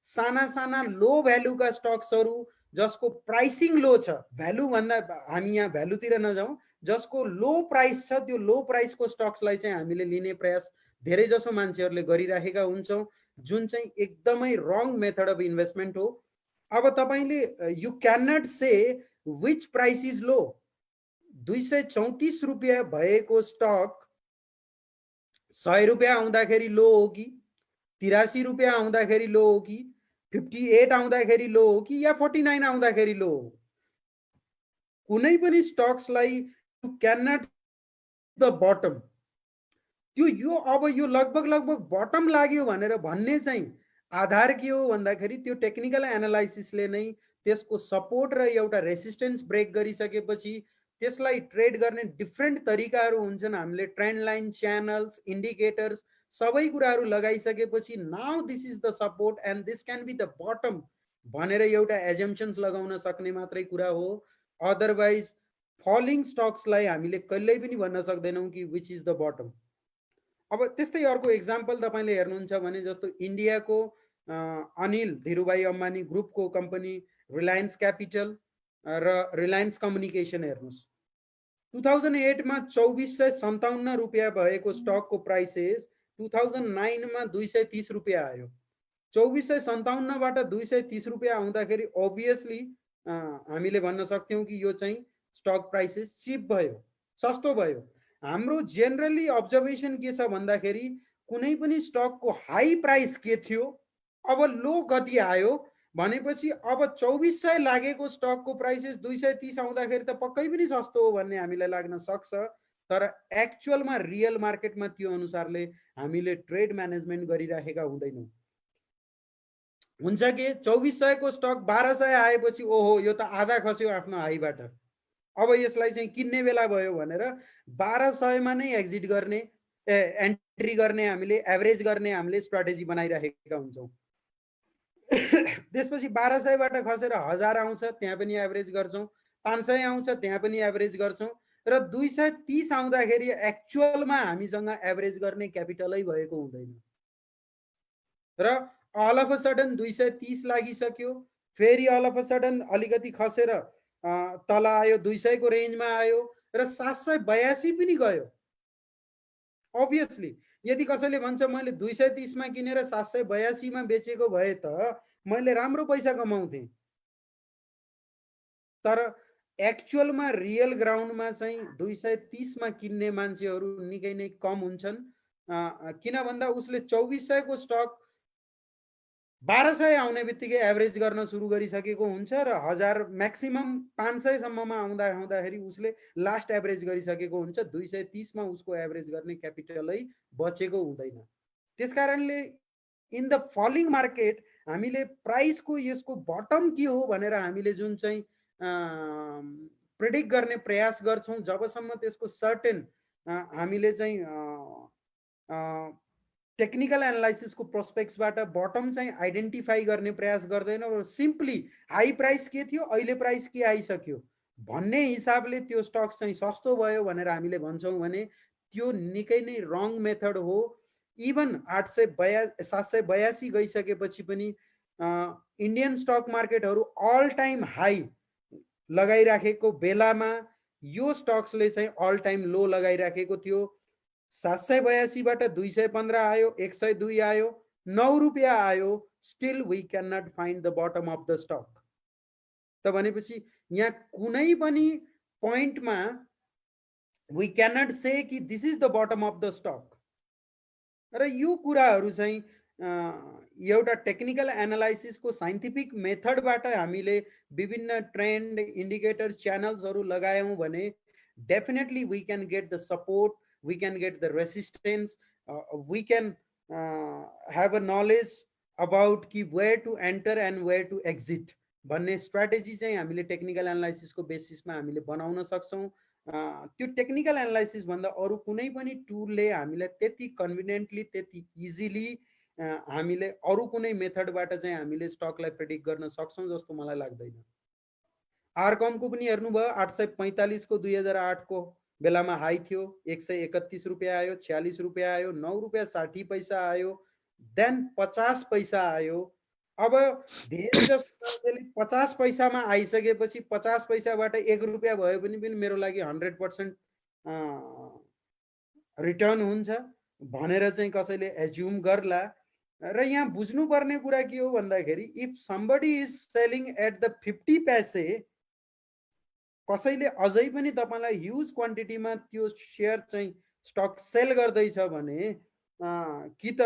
साना साना लो भ्यालुका स्टक्सहरू जसको प्राइसिङ लो छ, भ्यालु भन्दा हामी यहाँ भ्यालुतिर नजाउँ, जसको लो प्राइस छ त्यो लो प्राइसको स्टक्सलाई चाहिँ हामीले लिने प्रयास धेरै जसो मान्छेहरूले गरिराखेका हुन्छौँ, जुन चाहिँ एकदमै रङ मेथड अफ इन्भेस्टमेन्ट हो। अब तपाईँले you can not say which price is low. 234 रुपियाँ भएको स्टक 100 रुपियाँ आउँदाखेरि लो हो कि 83 रुपियाँ आउँदाखेरि लो हो कि 58 आउँदाखेरि लो हो कि या 49 आउँदाखेरि लो हो? कुनै पनि स्टक्सलाई you can not the bottom, त्यो यो अब यो लगभग बटम लाग्यो भनेर भन्ने चाहिँ आधार के हो भन्दाखेरि त्यो टेक्निकल एनालाइसिसले नै त्यसको सपोर्ट र एउटा रेसिस्टेन्स ब्रेक गरिसकेपछि त्यसलाई ट्रेड गर्ने डिफ्रेन्ट तरिकाहरू हुन्छन्। हामीले ट्रेन्ड लाइन, च्यानल्स, इन्डिकेटर्स सबै कुराहरू लगाइसकेपछि now this is the support and this can be the bottom भनेर एउटा एजम्पसन्स लगाउन सक्ने मात्रै कुरा हो। अदरवाइज फलिङ स्टक्सलाई हामीले कहिल्यै पनि भन्न सक्दैनौँ कि विच इज द बटम। अब त्यस्तै अर्को एक्जाम्पल तपाईँले हेर्नुहुन्छ भने जस्तो इन्डियाको अनिल धीरुभाई अम्बानी ग्रुपको कम्पनी रिलायन्स क्यापिटल र रिलायन्स कम्युनिकेसन हेर्नुहोस्। 2008 मा 2457 रुपियाँ भएको स्टकको प्राइसेस 2009 मा 230 रुपियाँ आयो। 2457 बाट 230 रुपियाँ आउँदाखेरि अभियसली हामीले भन्न सक्थ्यौँ कि यो चाहिँ स्टक प्राइसेस चिप भयो, सस्तो भयो। हाम्रो जेनरली अब्जर्भेसन के छ भन्दाखेरि कुनै पनि स्टकको हाई प्राइस के थियो, अब लो गति आयो भनेपछि अब 2400 लागेको स्टकको प्राइसेस 230 आउँदाखेरि त पक्कै पनि सस्तो हो भन्ने हामीलाई लाग्न सक्छ। तर एक्चुअलमा रियल मार्केटमा त्यो अनुसारले हामीले ट्रेड म्यानेजमेन्ट गरिराखेका हुँदैनौँ। हुन्छ कि 2400 को स्टक 1200 आएपछि ओहो यो त आधा खस्यो आफ्नो हाईबाट, अब यसलाई चाहिँ किन्ने बेला भयो भनेर 1200 मा नै एक्जिट गर्ने एन्ट्री गर्ने हामीले एभरेज गर्ने हामीले स्ट्राटेजी बनाइराखेका हुन्छौँ। त्यसपछि 1200 बाट खसेर 1000 आउँछ त्यहाँ पनि एभरेज गर्छौँ, 500 आउँछ त्यहाँ पनि एभरेज गर्छौँ र 230 आउँदाखेरि एक्चुअलमा हामीसँग एभरेज गर्ने क्यापिटलै भएको हुँदैन र अल अफ अ सडन 230 लागिसक्यो, फेरि अल अफ अ सडन अलिकति खसेर तल आयो 200 को रेन्जमा आयो र 782 पनि गयो। अभियसली यदि कसैले भन्छ मैले 230 मा किनेर 782 मा बेचेको भए त मैले राम्रो पैसा कमाउँथे। तर एक्चुअलमा रियल ग्राउन्डमा चाहिँ 230 मा किन्ने मान्छेहरू निकै नै कम हुन्छन्। किन भन्दा उसले 2400 को स्टक 1200 आउने बित्तिकै एभरेज गर्न सुरु गरिसकेको हुन्छ र 1000 म्याक्सिमम 500 सम्ममा आउँदाखेरि उसले लास्ट एभरेज गरिसकेको हुन्छ। 230 मा उसको एभरेज गर्ने क्यापिटलै बचेको हुँदैन। त्यसकारणले इन द फलिङ मार्केट हामीले प्राइसको यसको बटम के हो भनेर हामीले जुन चाहिँ प्रेडिक्ट गर्ने प्रयास गर्छौँ, जबसम्म त्यसको सर्टेन हामीले चाहिँ टेक्निकल एनालाइसिसको प्रोस्पेक्ट्सबाट बटम चाहिँ आइडेन्टिफाई गर्ने प्रयास गर्दैनौँ र सिम्पली हाई प्राइस के थियो अहिले प्राइस के आइसक्यो भन्ने हिसाबले त्यो स्टक चाहिँ सस्तो भयो भनेर हामीले भन्छौँ भने त्यो निकै नै रङ मेथड हो। इभन 782 गइसकेपछि पनि इन्डियन स्टक मार्केटहरू अल टाइम हाई लगाइराखेको बेलामा यो स्टक्सले चाहिँ अल टाइम लो लगाइराखेको थियो। 782 बाट 215 आयो, 102 आयो, 9 रुपियाँ आयो, still we can not find the bottom of the stock. त भनेपछि यहाँ कुनै पनि पोइन्टमा वी क्यान नट से कि this is the bottom of the stock. र यो कुराहरू चाहिँ एउटा टेक्निकल एनालाइसिसको साइन्टिफिक मेथडबाट हामीले विभिन्न ट्रेन्ड इन्डिकेटर्स च्यानल्सहरू लगायौँ भने definitely we can get the support, we can get the resistance, we can have a knowledge about कि where to enter and where to exit भन्ने स्ट्राटेजी चाहिँ हामीले टेक्निकल एनालाइसिसको बेसिसमा हामीले बनाउन सक्छौँ। त्यो टेक्निकल एनालाइसिस भन्दा अरू कुनै पनि टुलले हामीलाई त्यति कन्भिनियन्टली त्यति इजिली हामीले अरू कुनै मेथडबाट चाहिँ हामीले स्टकलाई प्रेडिक्ट गर्न सक्छौँ जस्तो मलाई लाग्दैन। आरकमको पनि हेर्नुभयो 845 को 2008 को बेलामा हाई थियो, 131 रुपियाँ आयो, 46 रुपियाँ आयो, 9 रुपियाँ 60 पैसा आयो, देन 50 पैसा आयो। अब धेरै जस्तो 50 पैसामा आइसकेपछि 50 पैसाबाट 1 रुपियाँ भयो भने पनि मेरो लागि 100% रिटर्न हुन्छ भनेर चाहिँ कसैले एज्युम गर्ला। र यहाँ बुझ्नुपर्ने कुरा के हो भन्दाखेरि if somebody is selling at the 50 पैसे, कसैले अझै पनि तपाईलाई ह्युज क्वान्टिटीमा त्यो शेयर चाहिँ स्टक सेल गर्दैछ भने कि त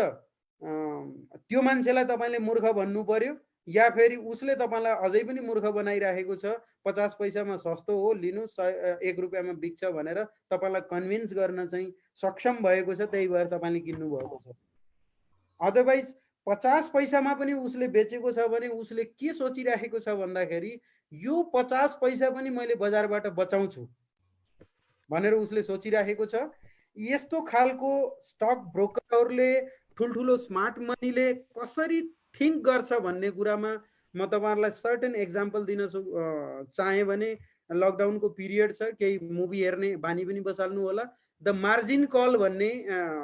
त्यो मान्छेलाई तपाईले मूर्ख भन्नु पर्यो या फेरि उसले तपाईलाई अझै पनि मूर्ख बनाइराखेको छ। 50 पैसामा सस्तो हो लिनु, 1 रुपियाँमा बिक्छ भनेर तपाईलाई कन्भिन्स गर्न चाहिँ सक्षम भएको छ, त्यही भएर तपाईले किन्नु भएको छ। अदरवाइज 50 पैसामा पनि उसले बेचेको छ भने उसले के सोचिराखेको छ भन्दाखेरि यो 50 पैसा पनि मैले बजारबाट बचाउँछु भनेर उसले सोचिराखेको छ। यस्तो खालको स्टक ब्रोकरहरूले ठुल्ठुलो स्मार्ट मनीले कसरी थिङ्क गर्छ भन्ने कुरामा म तपाईँहरूलाई सर्टेन एक्जाम्पल दिन चाहेँ भने लकडाउनको पिरियड छ, केही मुभी हेर्ने बानी पनि बसाल्नु होला। द मार्जिन कल भन्ने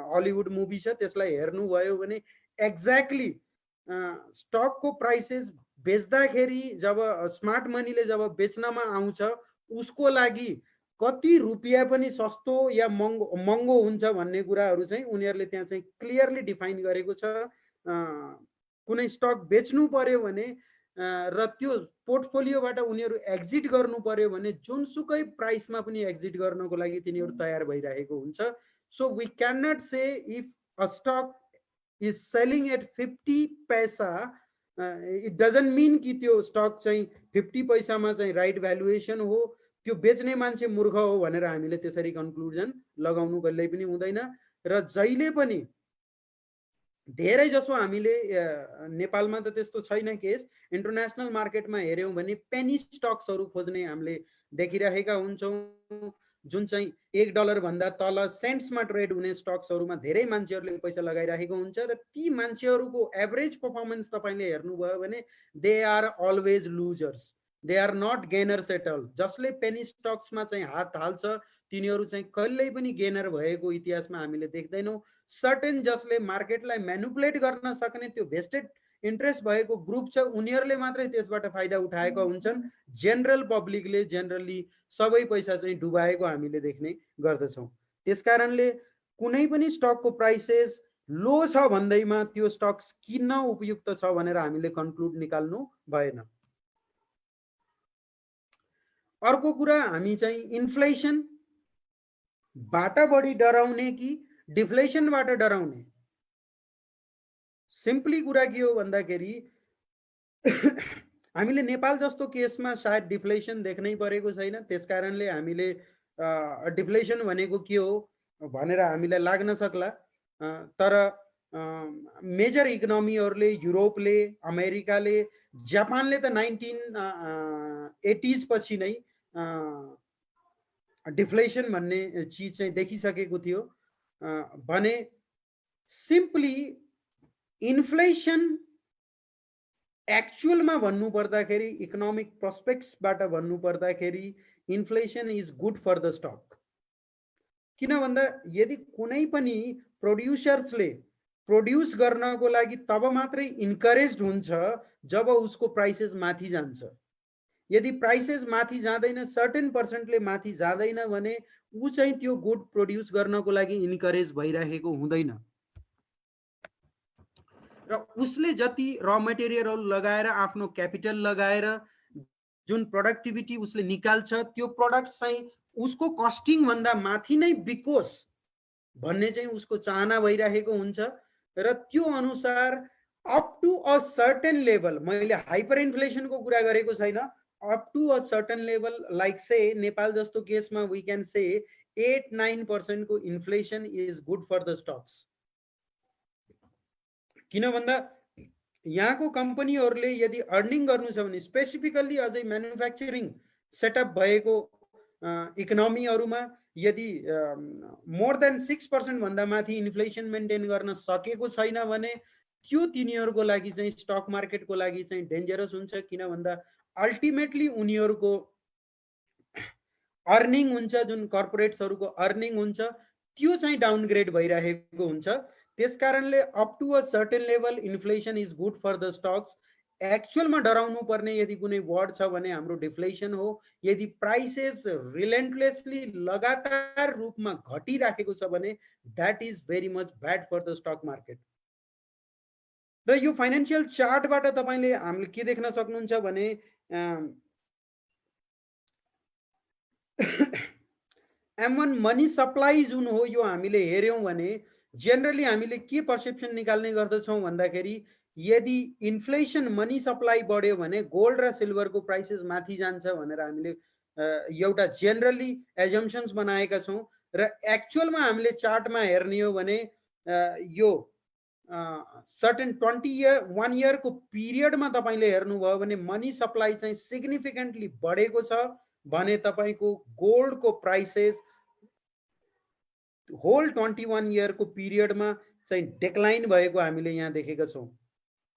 हलिउड मुभी छ, त्यसलाई हेर्नुभयो भने एक्ज्याक्टली स्टकको प्राइसेस बेच्दाखेरि जब स्मार्ट मनीले जब बेच्नमा आउँछ उसको लागि कति रुपियाँ पनि सस्तो या महँगो हुन्छ भन्ने कुराहरू चाहिँ उनीहरूले त्यहाँ चाहिँ क्लियरली डिफाइन गरेको छ। कुनै स्टक बेच्नु पर्यो भने र त्यो पोर्टफोलियोबाट उनीहरू एक्जिट गर्नु पर्यो भने जुनसुकै प्राइसमा पनि एक्जिट गर्नको लागि तिनीहरू तयार भइरहेको हुन्छ। So we can not say if a stock is selling at 50 पैसा, इट डजन्ट मिन कि त्यो स्टक चाहिँ 50 पैसामा चाहिँ राइट भ्यालुएसन हो, त्यो बेच्ने मान्छे मूर्ख हो भनेर हामीले त्यसरी कन्क्लुजन लगाउनु कहिल्यै पनि हुँदैन। र जहिले पनि धेरै जसो हामीले नेपालमा त त्यस्तो छैन केस, इन्टरनेसनल मार्केटमा हेऱ्यौँ भने पेनी स्टक्सहरू खोज्ने हामीले देखिरहेका हुन्छौँ, जुन चाहिँ $1 भन्दा तल सेन्ट्समा ट्रेड हुने स्टक्सहरूमा धेरै मान्छेहरूले पैसा लगाइरहेको हुन्छ र ती मान्छेहरूको एभरेज पर्फर्मेन्स तपाईँले हेर्नुभयो भने they are always losers, they are not gainers at all. जसले पेनी स्टक्समा चाहिँ हात हाल्छ तिनीहरू चाहिँ कहिल्यै पनि गेनर भएको इतिहासमा हामीले देख्दैनौँ। सर्टेन जसले मार्केटलाई म्यानुपुलेट गर्न सक्ने त्यो भेस्टेड इन्ट्रेस्ट भएको ग्रुप छ उनीहरूले मात्रै त्यसबाट फाइदा उठाएका हुन्छन्। जेनरल पब्लिकले जेनरली सबै पैसा चाहिँ डुबाएको हामीले देख्ने गर्दछौँ। त्यसकारणले कुनै पनि स्टकको प्राइसेस लो छ भन्दैमा त्यो स्टक्स किन्न उपयुक्त छ भनेर हामीले कन्क्लुड निकाल्नु भएन। अर्को कुरा, हामी चाहिँ इन्फ्लेसनबाट बढी डराउने कि डिफ्लेसनबाट डराउने? सिम्पली कुरा के हो भन्दाखेरि हामीले नेपाल जस्तो केसमा सायद डिफ्लेसन देख्नै परेको छैन, त्यसकारणले हामीले डिफ्लेसन भनेको के हो भनेर हामीलाई लाग्न सक्ला। तर मेजर इकोनोमीहरूले, युरोपले, अमेरिकाले, जापानले त 1980s पछि नै डिफ्लेसन भन्ने चिज चाहिँ देखिसकेको थियो भने सिम्पली इन्फ्लेसन एक्चुअलमा भन्नु पर्दाखेरि, इकोनोमिक प्रोस्पेक्ट्सबाट भन्नु पर्दाखेरि inflation is good for the stock. किन भन्दा यदि कुनै पनि प्रोड्युसर्सले प्रोड्युस गर्नको लागि तब मात्रै इन्करेज्ड हुन्छ जब उसको प्राइसेस माथि जान्छ। यदि प्राइसेस माथि जाँदैन, सर्टेन पर्सेन्टले माथि जाँदैन भने ऊ चाहिँ त्यो गुड प्रोड्युस गर्नको लागि इन्करेज भइरहेको हुँदैन। र उसले जति र मटेरियलहरू लगाएर, आफ्नो क्यापिटल लगाएर जुन प्रोडक्टिभिटी उसले निकाल्छ त्यो प्रोडक्ट चाहिँ उसको कस्टिङ भन्दा माथि नै बिकोस् भन्ने चाहिँ उसको चाहना भइरहेको हुन्छ। र त्यो अनुसार up to a certain level, मैले हाइपर इन्फ्लेसनको कुरा गरेको छैन, up to a certain level like say Nepal जस्तो केसमा वी क्यान से 8-9% को inflation is good for the stocks. किन भन्दा यहाँको कम्पनीहरूले यदि अर्निङ गर्नु छ भने, स्पेसिफिकल्ली अझै म्यानुफ्याक्चरिङ सेटअप भएको इकोनोमीहरूमा यदि मोर देन 6% भन्दा माथि इन्फ्लेसन मेन्टेन गर्न सकेको छैन भने त्यो तिनीहरूको लागि चाहिँ, स्टक मार्केटको लागि चाहिँ डेन्जरस हुन्छ। किन भन्दा अल्टिमेटली उनीहरूको अर्निङ हुन्छ, जुन कर्पोरेट्सहरूको अर्निङ हुन्छ त्यो चाहिँ डाउनग्रेड भइरहेको हुन्छ। त्यसकारणले up to a certain level inflation is good for the stocks. एक्चुअलमा डराउनु पर्ने यदि कुनै वर्ड छ भने हाम्रो डिफ्लेसन हो। यदि प्राइसेस रिलेन्टलेसली लगातार रूपमा घटिराखेको छ भने that is very much bad for the stock market. र यो फाइनेन्शियल चार्टबाट तपाईँले हामीले के देख्न सक्नुहुन्छ भने M1 मनी सप्लाई जुन हो यो हामीले हेऱ्यौँ भने जेनरली हामीले के पर्सेप्सन निकाल्ने गर्दछौँ भन्दाखेरि यदि इन्फ्लेसन मनी सप्लाई बढ्यो भने गोल्ड र सिल्भरको प्राइसेस माथि जान्छ भनेर हामीले एउटा जेनरली एजम्पसन्स बनाएका छौँ। र एक्चुअलमा हामीले चार्टमा हेर्ने हो भने यो सर्टेन 1 इयरको पिरियडमा तपाईँले हेर्नुभयो भने मनी सप्लाई चाहिँ सिग्निफिकेन्टली बढेको छ भने तपाईँको गोल्डको प्राइसेस होल 21 इयरको पिरियडमा चाहिँ डिक्लाइन भएको हामीले यहाँ देखेका छौँ।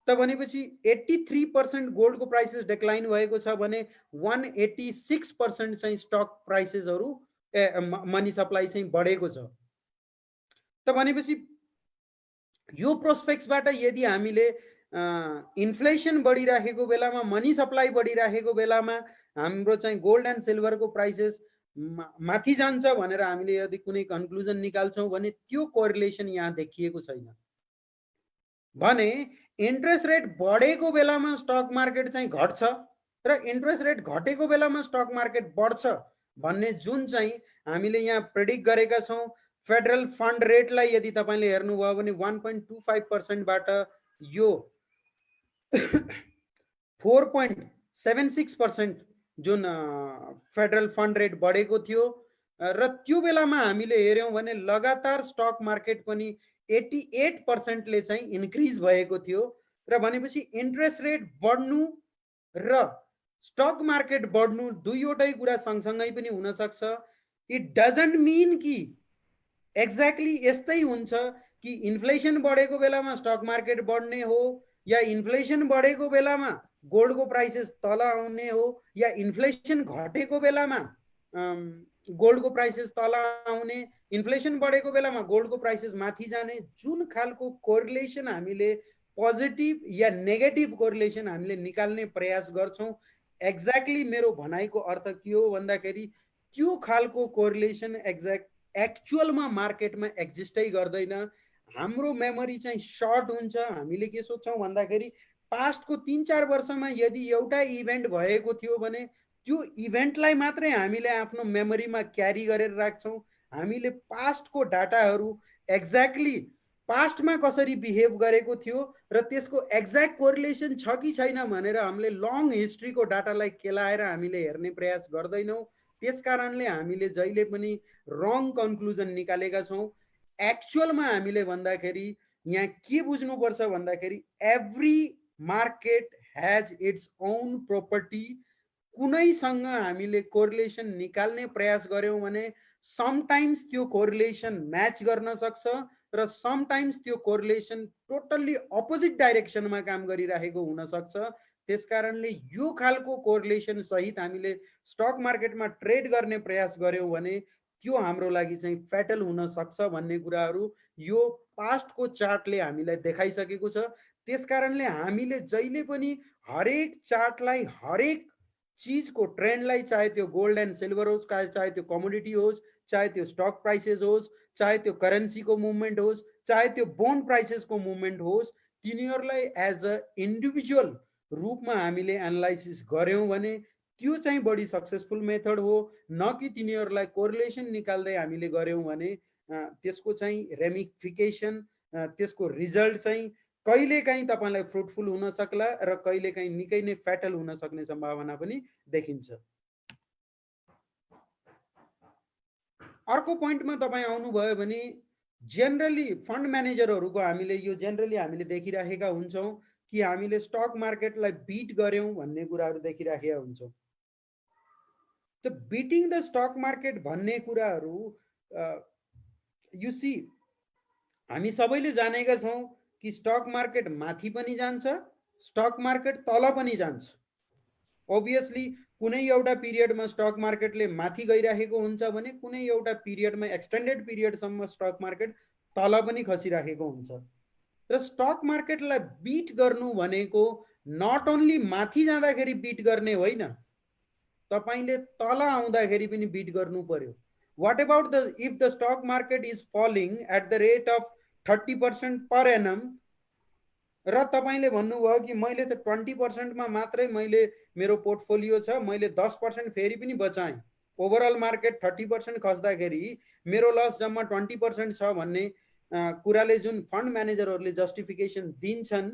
त भनेपछि 83% गोल्डको प्राइसेस डिक्लाइन भएको छ भने 186% चाहिँ स्टक प्राइसेसहरू मनी सप्लाई चाहिँ बढेको छ। त भनेपछि यो प्रोस्पेक्ट्सबाट यदि हामीले इन्फ्लेसन बढिराखेको बेलामा मनी सप्लाई बढिराखेको बेलामा हाम्रो चाहिँ गोल्ड एन्ड सिल्भरको प्राइसेस माथि जान्छ भनेर हामीले यदि कुनै कन्क्लुजन निकाल्छौँ भने त्यो कोरिलेसन यहाँ देखिएको छैन। भने इन्ट्रेस्ट रेट बढेको बेलामा स्टक मार्केट चाहिँ घट्छ र इन्ट्रेस्ट रेट घटेको बेलामा स्टक मार्केट बढ्छ भन्ने जुन चाहिँ हामीले यहाँ प्रेडिक्ट गरेका छौँ। फेडरल फन्ड रेटलाई यदि तपाईँले हेर्नुभयो भने 1.25%बाट यो 4.76% जुन फेडरल फन्ड रेट बढेको थियो र त्यो बेलामा हामीले हेऱ्यौँ भने लगातार स्टक मार्केट पनि 88%ले चाहिँ इन्क्रिज भएको थियो र भनेपछि इन्ट्रेस्ट रेट बढ्नु र स्टक मार्केट बढ्नु दुईवटै कुरा सँगसँगै पनि हुन सक्छ। इट डजन्ट मिन कि एक्ज्याक्टली यस्तै हुन्छ कि इन्फ्लेसन बढेको बेलामा स्टक मार्केट बढ्ने हो या इन्फ्लेसन बढेको बेलामा गोल्डको प्राइसेस तल आउने हो या इन्फ्लेसन घटेको बेलामा गोल्डको प्राइसेस तल आउने, इन्फ्लेसन बढेको बेलामा गोल्डको प्राइसेस माथि जाने, जुन खालको कोरिलेसन हामीले पोजिटिभ या नेगेटिभ कोरिलेसन हामीले निकाल्ने प्रयास गर्छौँ, एक्ज्याक्टली मेरो भनाइको अर्थ के हो भन्दाखेरि त्यो खालको कोरिलेसन एक्चुअलमा मार्केटमा एक्जिस्टै गर्दैन। हाम्रो मेमोरी चाहिँ सर्ट हुन्छ। हामीले के सोच्छौँ भन्दाखेरि पास्टको 3-4 वर्षमा यदि एउटा इभेन्ट भएको थियो भने त्यो इभेन्टलाई मात्रै हामीले आफ्नो मेमोरीमा क्यारी गरेर राख्छौँ। हामीले पास्टको डाटाहरू एक्ज्याक्टली पास्टमा कसरी बिहेभ गरेको थियो र त्यसको एक्ज्याक्ट कोरिलेसन छ कि छैन भनेर हामीले लङ हिस्ट्रीको डाटालाई केलाएर हामीले हेर्ने प्रयास गर्दैनौँ। त्यसकारणले हामीले जहिले पनि रङ कन्क्लुजन निकालेका छौँ। एक्चुअलमा हामीले भन्दाखेरि यहाँ के बुझ्नुपर्छ भन्दाखेरि every market has its own property. कुनैसँग हामीले कोरिलेसन निकाल्ने प्रयास गऱ्यौँ भने समटाइम्स त्यो कोरिलेसन म्याच गर्न सक्छ र समटाइम्स त्यो कोरिलेसन टोटल्ली अपोजिट डाइरेक्सनमा काम गरिरहेको हुन सक्छ। त्यसकारणले यो खालको कोरिलेसन सहित हामीले स्टक मार्केटमा ट्रेड गर्ने प्रयास गऱ्यौँ भने त्यो हाम्रो लागि चाहिँ फ्याटल हुन सक्छ भन्ने कुराहरू यो पास्टको चार्टले हामीलाई देखाइसकेको छ। त्यसकारणले हामीले जहिले पनि हरेक चार्टलाई, हरेक चीजको ट्रेन्डलाई, चाहे त्यो गोल्ड एन्ड सिल्भर होस्, चाहे त्यो कमोडिटी होस्, चाहे त्यो स्टक प्राइसेस होस्, चाहे त्यो करेन्सीको मुभमेन्ट होस्, चाहे त्यो बोन्ड प्राइसेसको मुभमेन्ट होस्, तिनीहरूलाई एज अ इन्डिभिजुअल रूपमा हामीले एनालाइसिस गऱ्यौँ भने त्यो चाहिँ बढी सक्सेसफुल मेथड हो, न कि तिनीहरूलाई कोरिलेसन निकाल्दै हामीले गऱ्यौँ भने त्यसको चाहिँ रेमिफिकेसन, त्यसको रिजल्ट चाहिँ कहिलेकाहीँ तपाईँलाई फ्रुटफुल हुन सक्ला र कहिलेकाहीँ निकै नै फ्याटल हुन सक्ने सम्भावना पनि देखिन्छ। अर्को पोइन्टमा तपाईँ आउनुभयो भने जेनरली फन्ड म्यानेजरहरूको हामीले यो जेनरली हामीले देखिराखेका हुन्छौँ कि हामीले स्टक मार्केटलाई बिट गर्यौँ भन्ने कुराहरू देखिराखेका हुन्छौँ। त बिटिङ द स्टक मार्केट भन्ने कुराहरू यु सी हामी सबैले जानेका छौँ कि स्टक मार्केट माथि पनि जान्छ, स्टक मार्केट तल पनि जान्छ। ओभियसली कुनै एउटा पिरियडमा स्टक मार्केटले माथि गइराखेको हुन्छ भने कुनै एउटा पिरियडमा एक्सटेन्डेड पिरियडसम्म स्टक मार्केट तल पनि खसिराखेको हुन्छ। र स्टक मार्केटलाई बिट गर्नु भनेको नट ओन्ली माथि जाँदाखेरि बिट गर्ने होइन, तपाईले तल आउँदाखेरि पनि बिट गर्नु पर्यो। What about the if the stock market is falling at the rate of 30% per annum र तपाईँले भन्नुभयो कि मैले त 20% मा मात्रै मैले मेरो पोर्टफोलियो छ, मैले 10% फेरि पनि बचाएँ, ओभरअल मार्केट 30% खस्दाखेरि मेरो लस जम्मा 20% छ भन्ने कुराले जुन फन्ड म्यानेजरहरूले जस्टिफिकेसन दिन्छन्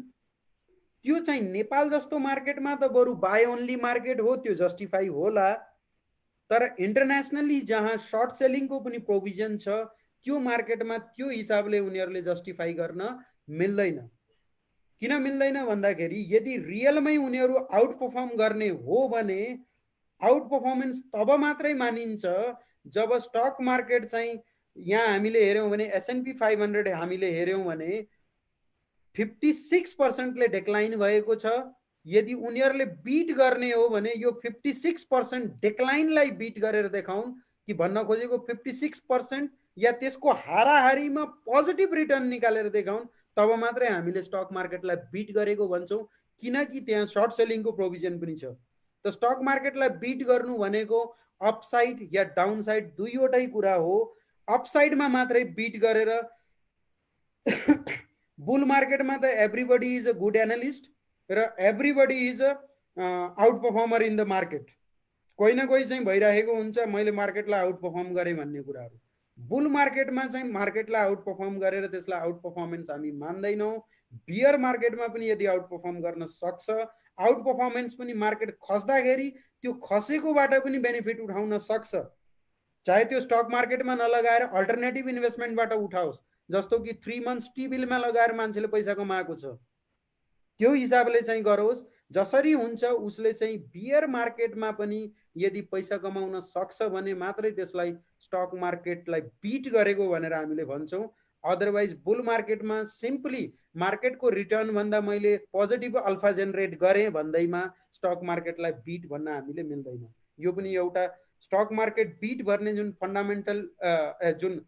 त्यो चाहिँ नेपाल जस्तो मार्केटमा त बरु बाई ओन्ली मार्केट हो, त्यो जस्टिफाई होला। तर इन्टरनेसनली जहाँ सर्ट सेलिङको पनि प्रोभिजन छ त्यो मार्केटमा त्यो हिसाबले उनीहरूले जस्टिफाई गर्न मिल्दैन। किन मिल्दैन भन्दाखेरि यदि रियलमै उनीहरू आउट परफर्म गर्ने हो भने आउट परफर्मेन्स तब मात्रै मानिन्छ जब स्टक मार्केट चाहिँ यहाँ हामीले हेर्यौं भने S&P 500 हामीले हेर्यौं भने 56% ले डिक्लाइन भएको छ। यदि उनीहरूले बीट गर्ने हो भने यो 56% डिक्लाइनलाई बीट गरेर देखाउन् कि भन्न खोजेको 56% या त्यसको हाराहारीमा पोजिटिभ रिटर्न निकालेर देखाउन्, तब मात्रै हामीले स्टक मार्केटलाई बीट गरेको भन्छौँ, किनकि त्यहाँ सर्ट सेलिङको प्रोभिजन पनि छ। त स्टक मार्केटलाई बीट गर्नु भनेको अपसाइड या डाउनसाइड दुईवटै कुरा हो। अपसाइडमा मात्रै बीट गरेर बुल मार्केटमा त everybody is a good analyst र everybody is a outperformer in the market. कोही न कोही चाहिँ भइरहेको हुन्छ मैले मार्केटलाई आउट पर्फर्म गरेँ भन्ने कुराहरू। बुल मार्केटमा चाहिँ मार्केटलाई आउट पर्फर्म गरेर त्यसलाई आउट पर्फर्मेन्स हामी मान्दैनौँ। बियर मार्केटमा पनि यदि आउट पर्फर्म गर्न सक्छ, आउट पर्फर्मेन्स पनि मार्केट खस्दाखेरि त्यो खसेकोबाट पनि बेनिफिट उठाउन सक्छ, चाहे त्यो स्टक मार्केटमा नलगाएर अल्टरनेटिभ इन्भेस्टमेन्टबाट उठाओस्, जस्तो कि 3 months टी-बिलमा लगाएर मान्छेले पैसा कमाएको छ, त्यो हिसाबले चाहिँ गरोस्। जसरी हुन्छ उसले चाहिँ बियर मार्केटमा पनि यदि पैसा कमाउन सक्छ भने मात्रै त्यसलाई स्टक मार्केटलाई बीट गरेको भनेर हामीले भन्छौँ। अदरवाइज बुल मार्केटमा सिम्पली मार्केटको रिटर्न भन्दा मैले पोजिटिभ अल्फा जेनरेट गरेँ भन्दैमा स्टक मार्केटलाई बीट भन्न हामीले मिल्दैन। यो पनि एउटा स्टक मार्केट बीट गर्ने जुन फन्डामेन्टल जुन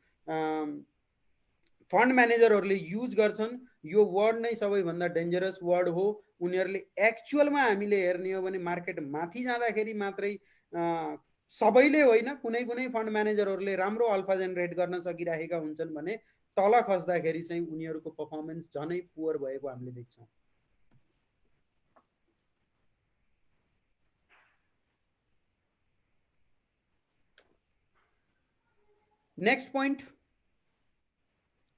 फन्ड म्यानेजरहरूले युज गर्छन्, यो वर्ड नै सबैभन्दा डेन्जरस वर्ड हो। उनीहरूले एक्चुअलमा हामीले हेर्ने हो भने मार्केट माथि जाँदाखेरि मात्रै सबैले होइन, कुनै कुनै फन्ड म्यानेजरहरूले राम्रो अल्फा जेनरेट गर्न सकिरहेका हुन्छन् भने तल खस्दाखेरि चाहिँ उनीहरूको पर्फर्मेन्स झनै पुवर भएको हामीले देख्छौँ। नेक्स्ट पोइन्ट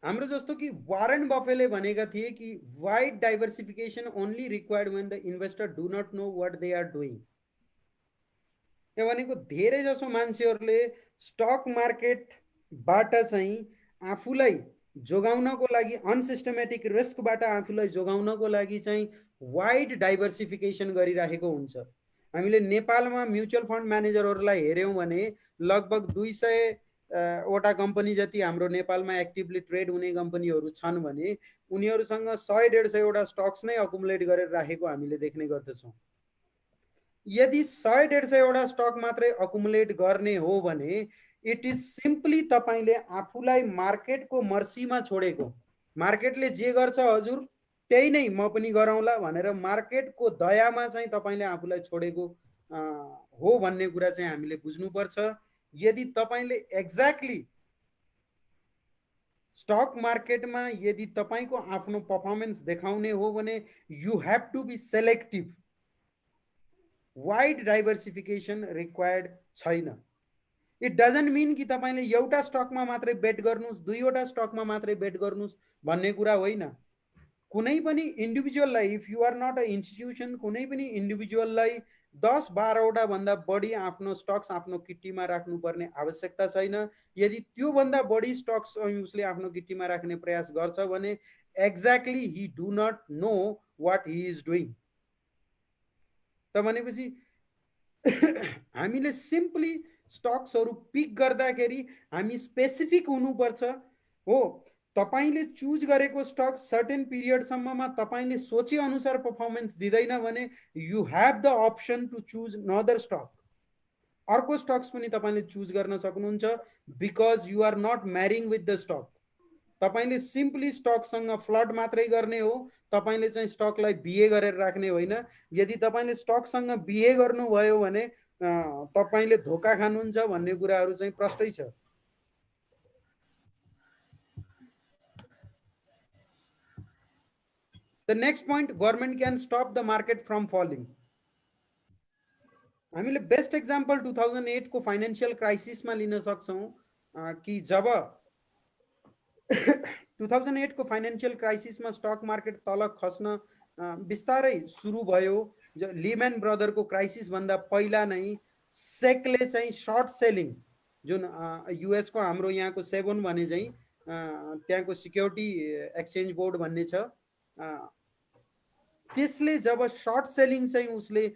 हाम्रो जस्तो कि वारेन बफेले भनेका थिए कि wide diversification only required when the investor do not know what they are doing. यो भनेको धेरै जसो मान्छेहरूले स्टक मार्केटबाट चाहिँ आफूलाई जोगाउनको लागि, अनसिस्टमेटिक रिस्कबाट आफूलाई जोगाउनको लागि चाहिँ वाइड डाइभर्सिफिकेसन गरिरहेको हुन्छ। हामीले नेपालमा म्युचुअल फन्ड म्यानेजरहरूलाई हेऱ्यौँ भने लगभग 200 वटा कम्पनी जति हाम्रो नेपालमा एक्टिभली ट्रेड हुने कम्पनीहरू छन् भने उनीहरूसँग 100-150 वटा स्टक्स नै अकुमुलेट गरेर राखेको हामीले देख्ने गर्दछौँ। यदि 100-150 वटा स्टक मात्रै अकुमुलेट गर्ने हो भने इट इज सिम्पली तपाईँले आफूलाई मार्केटको मर्सीमा छोडेको, मार्केटले जे गर्छ हजुर त्यही नै म पनि गरौँला भनेर मार्केटको दयामा चाहिँ तपाईँले आफूलाई छोडेको हो भन्ने कुरा चाहिँ हामीले बुझ्नुपर्छ। यदि तपाईँले एक्ज्याक्टली स्टक मार्केटमा यदि तपाईँको आफ्नो पर्फर्मेन्स देखाउने हो भने you have to be selective. Wide diversification required छैन। इट डजन्ट मिन कि तपाईँले एउटा स्टकमा मात्रै बेट गर्नुहोस्, 2वटा स्टकमा मात्रै बेट गर्नुहोस् भन्ने कुरा होइन। कुनै पनि इन्डिभिजुअललाई, if you are not a institution, कुनै पनि इन्डिभिजुअललाई 10-12 वटा भन्दा बढी आफ्नो स्टक्स आफ्नो किट्टीमा राख्नुपर्ने आवश्यकता छैन। यदि त्योभन्दा बढी स्टक्स उसले आफ्नो किट्टीमा राख्ने प्रयास गर्छ भने exactly he do not know what he is doing. त भनेपछि हामीले सिम्पली स्टक्सहरू पिक गर्दाखेरि हामी स्पेसिफिक हुनुपर्छ। हो, तपाईले चुज गरेको स्टक सर्टेन पिरियडसम्ममा तपाईले सोचे अनुसार पर्फर्मेन्स दिँदैन भने you have the option to choose another stock. अर्को स्टक्स पनि तपाईले चुज गर्न सक्नुहुन्छ, because you are not marrying with the stock. तपाईले सिम्पली स्टकसँग फ्लड मात्रै गर्ने हो, तपाईले चाहिँ स्टकलाई बिए गरेर राख्ने होइन। यदि तपाईले स्टकसँग बिए गर्नुभयो भने तपाईले धोका खानुहुन्छ भन्ने कुराहरू चाहिँ प्रष्टै छ। The next point, government can stop the market from falling. हामीले बेस्ट एक्जाम्पल 2008 को फाइनेन्शियल क्राइसिसमा लिन सक्छौँ कि जब 2008 को फाइनेन्शियल क्राइसिसमा स्टक मार्केट तल खस्न बिस्तारै सुरु भयो। लिमन ब्रदरको क्राइसिस भन्दा पहिला नै सेकले चाहिँ सर्ट सेलिङ, जुन युएस को हाम्रो यहाँको सेबन भने चाहिँ त्यहाँको सिक्युरिटी एक्सचेन्ज बोर्ड भन्ने छ, त्यसले जब सर्ट सेलिङ चाहिँ उसले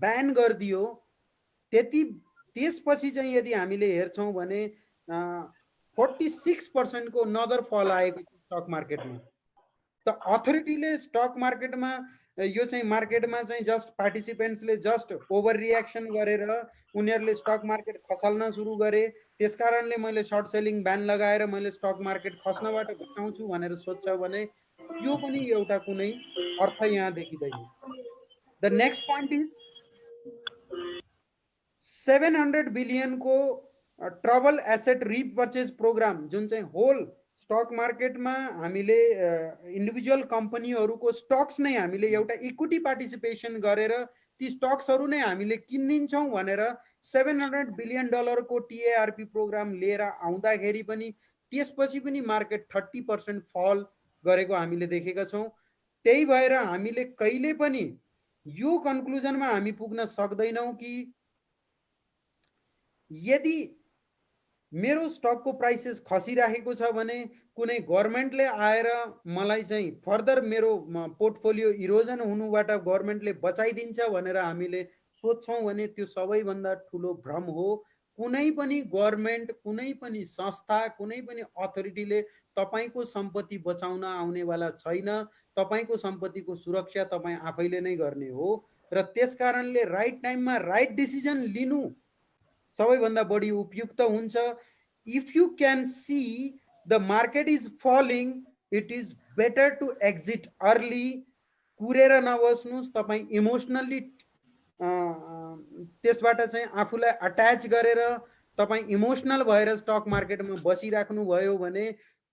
ब्यान गरिदियो, त्यसपछि चाहिँ यदि हामीले हेर्छौँ भने 46% को नदर फल आएको छ स्टक मार्केटमा। त अथोरिटीले स्टक मार्केटमा यो चाहिँ मार्केटमा चाहिँ जस्ट पार्टिसिपेन्ट्सले जस्ट ओभर रियाक्सन गरेर उनीहरूले स्टक मार्केट खसाल्न सुरु गरे, त्यसकारणले मैले सर्ट सेलिङ ब्यान लगाएर मैले स्टक मार्केट खस्नबाट बचाउँछु भनेर सोध्छ भने यो पनि एउटा कुनै अर्थ यहाँ देखिँदैन। The next point is 700 billion को ट्रबल एसेट रिपर्चेज प्रोग्राम जुन चाहिँ होल स्टक मार्केटमा हामीले इन्डिभिजुअल कम्पनीहरूको स्टक्स नै हामीले एउटा इक्विटी पार्टिसिपेसन गरेर ती स्टक्सहरू नै हामीले किनिन्छौँ भनेर 700 बिलियन डलरको टिएआरपी प्रोग्राम लिएर आउँदाखेरि पनि त्यसपछि पनि मार्केट 30% फल गरेको हामीले देखेका छौँ। त्यही भएर हामीले कहिले पनि यो कन्क्लुजनमा हामी पुग्न सक्दैनौँ कि यदि मेरो स्टकको प्राइसेस खसिरहेको छ भने कुनै गभर्नमेन्टले आएर मलाई चाहिँ फर्दर मेरो पोर्टफोलियो इरोजन हुनुबाट गभर्नमेन्टले बचाइदिन्छ भनेर हामीले सोच्छौँ भने त्यो सबैभन्दा ठुलो भ्रम हो। कुनै पनि गभर्नमेन्ट, कुनै पनि संस्था, कुनै पनि अथोरिटीले तपाईको सम्पत्ति बचाउन आउनेवाला छैन। तपाईको सम्पत्तिको सुरक्षा तपाईँ आफैले नै गर्ने हो र त्यसकारणले राइट टाइममा राइट डिसिजन लिनु सबैभन्दा बढी उपयुक्त हुन्छ। If you can see the market is falling, it is better to exit early. कुरेर नबस्नुहोस्, तपाईँ इमोसनल्ली त्यसबाट चाहिँ आफूलाई अट्याच गरेर तपाईँ इमोसनल भएर स्टक मार्केटमा बसिराख्नु भयो भने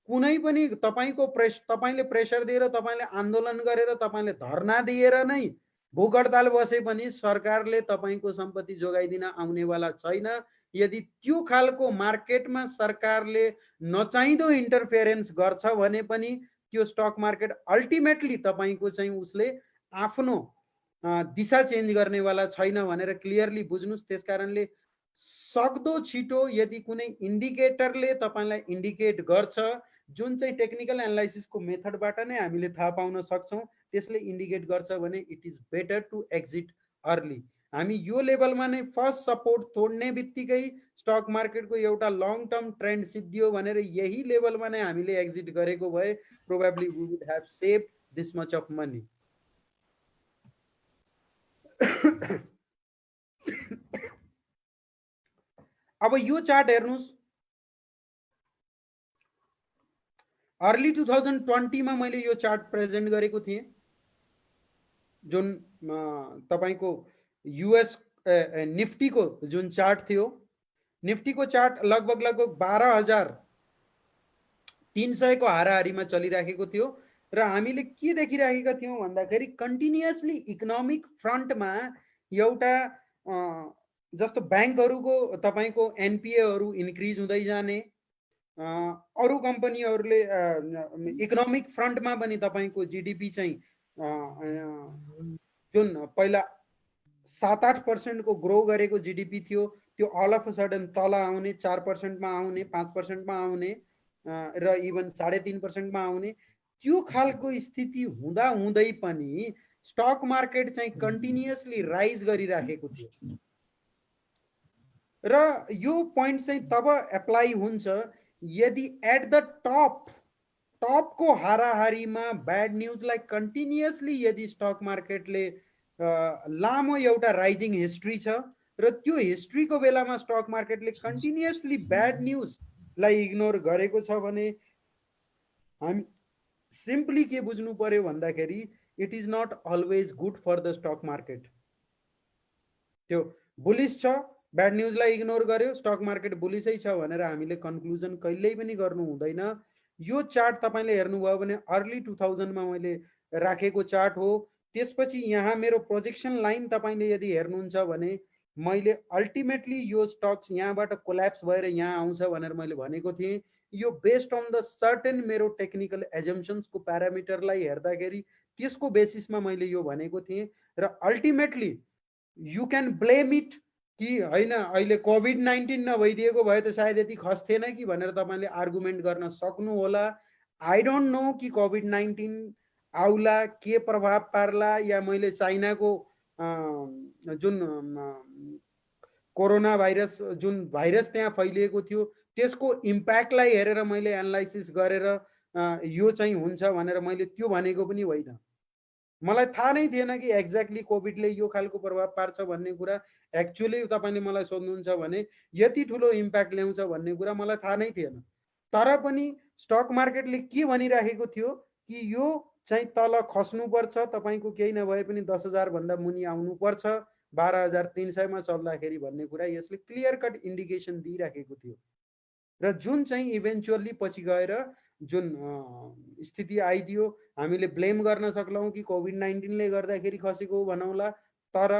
कुनै पनि तपाईँले प्रेसर दिएर, तपाईँले आन्दोलन गरेर, तपाईँले धरना दिएर नै भूख हडताल बसे पनि सरकारले तपाईको सम्पत्ति जोगाइदिन आउनेवाला छैन। यदि त्यो खालको मार्केटमा सरकारले नचाहिँदो इन्टरफेरेन्स गर्छ भने पनि त्यो स्टक मार्केट अल्टिमेटली तपाईको चाहिँ उसले आफ्नो दिशा चेन्ज गर्नेवाला छैन भनेर क्लियरली बुझ्नुस्। त्यसकारणले सक्दो छिटो यदि कुनै इन्डिकेटरले तपाईलाई इन्डिकेट गर्छ, जुन चाहिँ टेक्निकल एनालाइसिसको मेथडबाट नै हामीले थाहा पाउन सक्छौँ, त्यसले इन्डिकेट गर्छ भने it is better to exit early. हामी यो लेभलमा नै फर्स्ट सपोर्ट तोड्ने बित्तिकै स्टक मार्केटको एउटा लङ टर्म ट्रेन्ड सिद्धियो भनेर यही लेभलमा नै हामीले एक्जिट गरेको भए probably we would have save this much of money. अब यो चार्ट हेर्नुस्, अर्ली 2020 मा मैले यो चार्ट प्रेजेन्ट गरेको थिएँ, जुन तपाईको यूएस निफ्टी को जुन चार्ट थियो। निफ्टी को चार्ट लगभग 12,300 को हाराहारीमा चलिराखेको थियो र हामीले के देखिराखेका थियौं भन्दाखेरि कन्टिन्युअसली इकोनोमिक फ्रन्टमा एउटा जस्तो बैंकहरुको तपाईको एनपीएहरु इन्क्रिज हुँदै जाने, अरु कम्पनीहरुले इकोनोमिक फ्रन्टमा पनि तपाईको जीडीपी चाहिँ जुन पहिला 7-8% को ग्रो गरेको जीडीपी थियो त्यो अल अफ अ सडन तल आउने, 4% मा आउने, 5% मा आउने र इभन 3.5% मा आउने, त्यो खालको स्थिति हुँदा हुँदै पनि स्टक मार्केट चाहिँ कन्टिन्युअसली राइज गरिराखेको थियो। र यो पोइन्ट चाहिँ तब एप्लाई हुन्छ यदि एट द टप को हाराहारीमा ब्याड न्यूजलाई कन्टिन्युअसली यदि स्टक मार्केटले लामो एउटा राइजिङ हिस्ट्री छ र त्यो हिस्ट्रीको बेलामा स्टक मार्केटले कन्टिन्युअसली ब्याड न्यूजलाई इग्नोर गरेको छ भने हामी सिम्पली के बुझ्नु पर्यो भन्दाखेरि it is not always good for the stock market. त्यो बुलिश छ, ब्याड न्यूजलाई इग्नोर गर्यो, स्टक मार्केट बुलिसै छ भनेर हामीले कन्क्लुजन कहिल्यै पनि गर्नु हुँदैन। यो चार्ट तपाईले हेर्नुभयो भने अर्ली 2000 मा मैले राखेको चार्ट हो। त्यसपछि यहाँ मेरो प्रोजेक्सन लाइन तपाईले यदि हेर्नुहुन्छ भने मैले अल्टिमेटली यो स्टक्स यहाँबाट कोल्याप्स भएर यहाँ आउँछ भनेर मैले भनेको थिएँ। यो बेस्ड अन द सर्टेन मेरो टेक्निकल एजम्पसन्स को प्यारामिटरलाई हेर्दाखेरि त्यसको बेसिसमा मैले यो भनेको थिएँ र ultimately you can blame it कि हैन अहिले कोभिड-19 नभइदिएको भए त सायद यति खस्थेन कि भनेर तपाईले आर्गुमेन्ट गर्न सक्नु होला। आई डोन्ट नो कि कोभिड-19 आउला, के प्रभाव पार्ला, या मैले चाइनाको जुन कोरोना भाइरस जुन भाइरस त्यहाँ फैलिएको थियो त्यसको इम्प्याक्टलाई हेरेर मैले एनालाइसिस गरेर यो चाहिँ हुन्छ भनेर मैले त्यो भनेको पनि होइन। मलाई थाहा नै थिएन कि एक्ज्याक्टली कोभिडले यो खालको प्रभाव पार्छ भन्ने कुरा। एक्चुअली तपाईँले मलाई सोध्नुहुन्छ भने यति ठुलो इम्प्याक्ट ल्याउँछ भन्ने कुरा मलाई थाहा नै थिएन। तर पनि स्टक मार्केटले के भनिराखेको थियो कि यो चाहिँ तल खस्नुपर्छ, तपाईँको केही नभए पनि 10,000 भन्दा मुनि आउनुपर्छ 12,300 मा चल्दाखेरि भन्ने कुरा यसले क्लियर कट इन्डिकेसन दिइराखेको थियो। र जुन चाहिँ इभेन्चुअली पछि गएर जुन स्थिति आइदियो, हामीले ब्लेम गर्न सक्लौँ कि कोभिड-19ले गर्दाखेरि खसेको हो भनौँला, तर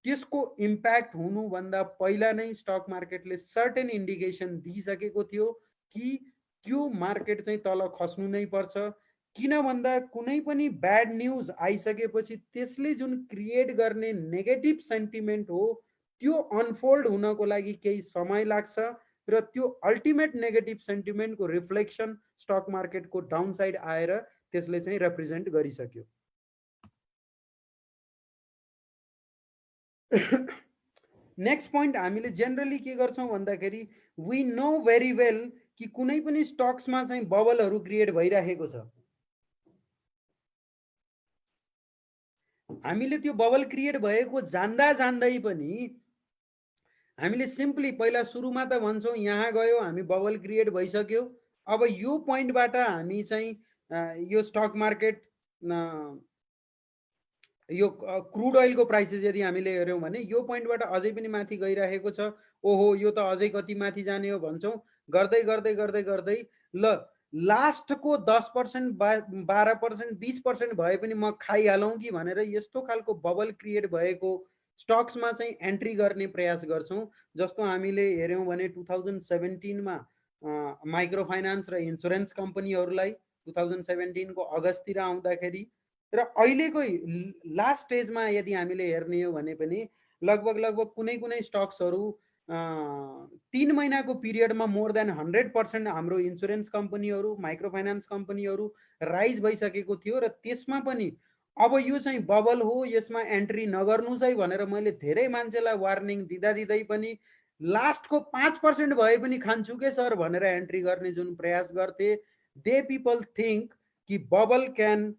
त्यसको इम्प्याक्ट हुनुभन्दा पहिला नै स्टक मार्केटले सर्टेन इन्डिकेसन दिइसकेको थियो कि त्यो मार्केट चाहिँ तल खस्नु नै पर्छ। किन भन्दा कुनै पनि ब्याड न्युज आइसकेपछि त्यसले जुन क्रिएट गर्ने नेगेटिभ सेन्टिमेन्ट हो त्यो अनफोल्ड हुनको लागि केही समय लाग्छ र त्यो अल्टिमेट नेगेटिभ सेन्टिमेन्टको रिफ्लेक्सन स्टक मार्केटको डाउन साइड आएर त्यसले चाहिँ रिप्रेजेन्ट गरिसक्यो। नेक्स्ट पोइन्ट, हामीले जेनरली के गर्छौँ भन्दाखेरि वी नो भेरी वेल कि कुनै पनि स्टक्समा चाहिँ बबलहरू क्रिएट भइराखेको छ। हामीले त्यो बबल क्रिएट भएको जान्दा जान्दै पनि हामीले सिम्पली पहिला सुरुमा त भन्छौँ यहाँ गयो हामी बबल क्रिएट भइसक्यो, अब यो पोइन्टबाट हामी चाहिँ यो स्टक मार्केट यो क्रुड ओइलको प्राइसेस यदि हामीले हेऱ्यौँ भने यो पोइन्टबाट अझै पनि माथि गइरहेको छ, ओहो यो त अझै कति माथि जाने हो भन्छौँ। गर्दै गर्दै गर्दै गर्दै ल लास्टको 10%, 12%, 20% भए पनि म खाइहालौँ कि भनेर यस्तो खालको बबल क्रिएट भएको स्टक्समा चाहिँ एन्ट्री गर्ने प्रयास गर्छौँ। जस्तो हामीले हेऱ्यौँ भने 2017 मा माइक्रो फाइनान्स र इन्सुरेन्स कम्पनीहरूलाई 2017 को अगस्ततिर आउँदाखेरि र अहिलेको लास्ट स्टेजमा यदि हामीले हेर्ने हो भने पनि लगभग कुनै कुनै स्टक्सहरू 3 महिनाको पिरियडमा मोर देन 100% हाम्रो इन्सुरेन्स कम्पनीहरू, माइक्रो फाइनान्स कम्पनीहरू राइज भइसकेको थियो। र त्यसमा पनि अब यो चाहिँ बबल हो, यसमा एन्ट्री नगर्नुहोस् है भनेर मैले धेरै मान्छेलाई वार्निङ दिँदा दिँदै पनि लास्टको 5% भए पनि खान्छु के सर भनेर एन्ट्री गर्ने जुन प्रयास गर्थे, दे पिपल थिङ्क कि बबल क्यान,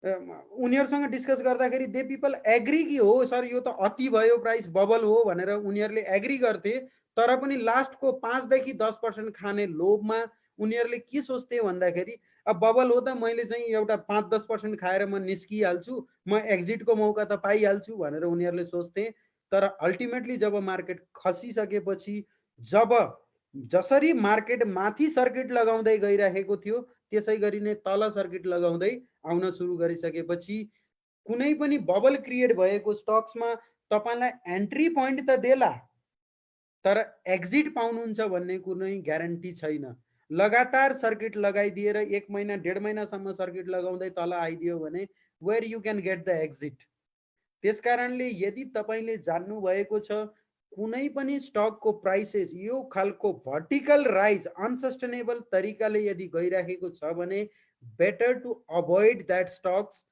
उनीहरूसँग डिस्कस गर्दाखेरि दे पिपल एग्री कि हो सर यो त अति भयो, प्राइस बबल हो भनेर उनीहरूले एग्री गर्थे। तर पनि लास्टको 5 देखि 10% खाने लोभमा उनीहरूले के सोच्थे भन्दाखेरि अब बबल हो त मैले चाहिँ एउटा 5-10% खाएर म निस्किहाल्छु, म एक्जिटको मौका त पाइहाल्छु भनेर उनीहरूले सोच्थे। तर अल्टिमेटली जब मार्केट खसिसकेपछि, जब जसरी मार्केट माथि सर्किट लगाउँदै गइरहेको थियो त्यसै गरी नै तल सर्किट लगाउँदै आउन सुरु गरिसकेपछि कुनै पनि बबल क्रिएट भएको स्टक्समा तपाईँलाई एन्ट्री पोइन्ट त देला, तर एक्जिट पाउनुहुन्छ भन्ने कुनै ग्यारेन्टी छैन। लगातार सर्किट लगाइदिएर 1 महिना 1.5 महिनासम्म सर्किट लगाउँदै तल आइदियो भने where you can get the exit. त्यसकारणले यदि तपाईँले जान्नु भएको छ कुनै पनि स्टकको प्राइसेस यो खालको भर्टिकल राइज अनसस्टेनेबल तरिकाले यदि गइरहेको छ भने बेटर टु अभोइड द्याट स्टक्स।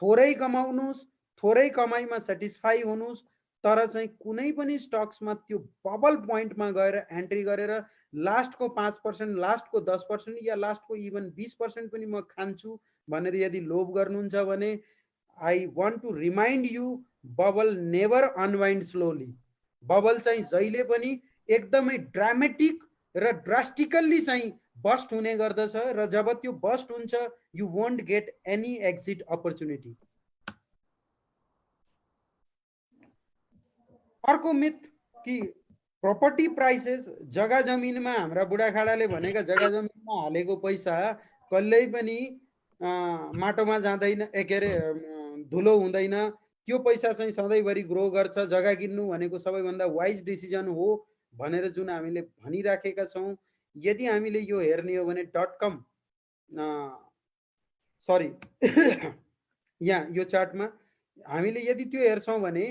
थोरै कमाउनुहोस्, थोरै कमाइमा सेटिस्फाई हुनुहोस्, तर चाहिँ कुनै पनि स्टक्समा त्यो बबल पोइन्टमा गएर एन्ट्री गरेर लास्टको 5%, लास्टको 10% या लास्टको इभन 20% पनि म खान्छु भनेर यदि लोभ गर्नुहुन्छ भने I want to remind you, bubble never unwind slowly. Bubble चाहिँ जहिले पनि एकदमै ड्रामेटिक र ड्रास्टिकल्ली चाहिँ बस्ट हुने गर्दछ र जब त्यो बस्ट हुन्छ you won't get any exit opportunity. अर्को मिथ कि प्रपर्टी प्राइसेस, जग्गा जमिनमा हाम्रा बुढाखाडाले भनेका जग्गा जमिनमा हालेको पैसा कहिल्यै पनि माटोमा जाँदैन, के अरे धुलो हुँदैन, त्यो पैसा चाहिँ सधैँभरि ग्रो गर्छ, जग्गा किन्नु भनेको सबैभन्दा वाइज डिसिजन हो भनेर जुन हामीले भनिराखेका छौँ। यदि हामीले यो हेर्ने हो भने .com सरी यहाँ यो चार्टमा हामीले यदि त्यो हेर्छौँ भने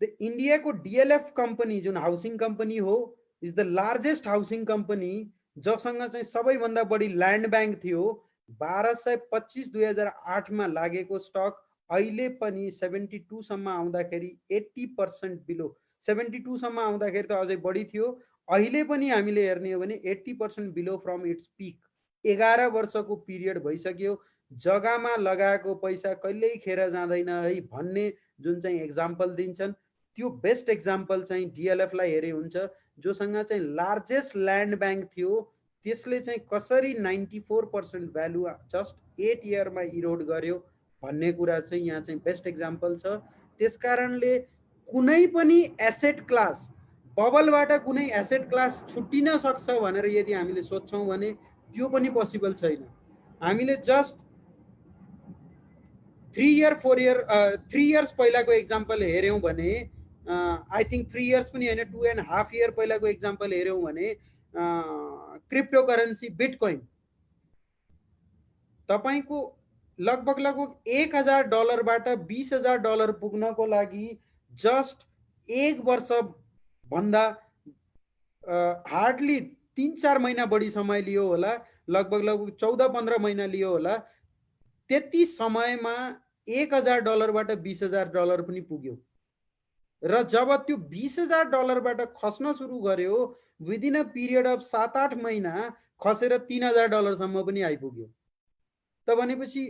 द इन्डियाको DLF कम्पनी जुन हाउसिङ कम्पनी हो is the largest housing company, जसँग चाहिँ सबैभन्दा बढी ल्यान्ड ब्याङ्क थियो। 1225 2008 मा लागेको स्टक अहिले पनि 72 सम्म आउँदाखेरि 80% बिलो, 72 सम्म आउँदाखेरि त अझै बढी थियो, अहिले पनि हामीले हेर्ने हो भने 80% बिलो फ्रम इट्स पिक। 11 वर्षको पिरियड भइसक्यो, जग्गामा लगाएको पैसा कहिल्यै खेर जाँदैन है भन्ने जुन चाहिँ एक्जाम्पल दिन्छन्, त्यो बेस्ट एक्जाम्पल चाहिँ डिएलएफलाई हेरे हुन्छ, जोसँग चाहिँ लार्जेस्ट ल्यान्ड ब्याङ्क थियो, त्यसले चाहिँ कसरी 94% भ्यालु जस्ट 8 इयरमा इरोड गर्यो भन्ने कुरा चाहिँ यहाँ चाहिँ बेस्ट एक्जाम्पल छ। त्यसकारणले कुनै पनि एसेट क्लास, बबलबाट कुनै एसेट क्लास छुट्टिन सक्छ भनेर यदि हामीले सोध्छौँ भने त्यो पनि पोसिबल छैन। हामीले जस्ट 3 इयर 4 इयर 3 इयर्स पहिलाको एक्जाम्पल हेऱ्यौँ भने आई थिङ्क 3 इयर्स पनि होइन, 2.5 इयर पहिलाको एक्जाम्पल हेऱ्यौँ भने क्रिप्टो करेन्सी बिटकोइन तपाईँको लगभग लगभग $1000बाट $20,000 पुग्नको लागि जस्ट 1 वर्ष भन्दा हार्डली 3-4 महिना बढी समय लियो होला, लगभग लगभग 14-15 महिना लियो होला। त्यति समयमा $1000बाट $20,000 पनि पुग्यो र जब त्यो $20,000बाट खस्न सुरु गर्यो, विदिन अ पिरियड अफ 7-8 महिना खसेर $3000 सम्म पनि आइपुग्यो। त भनेपछि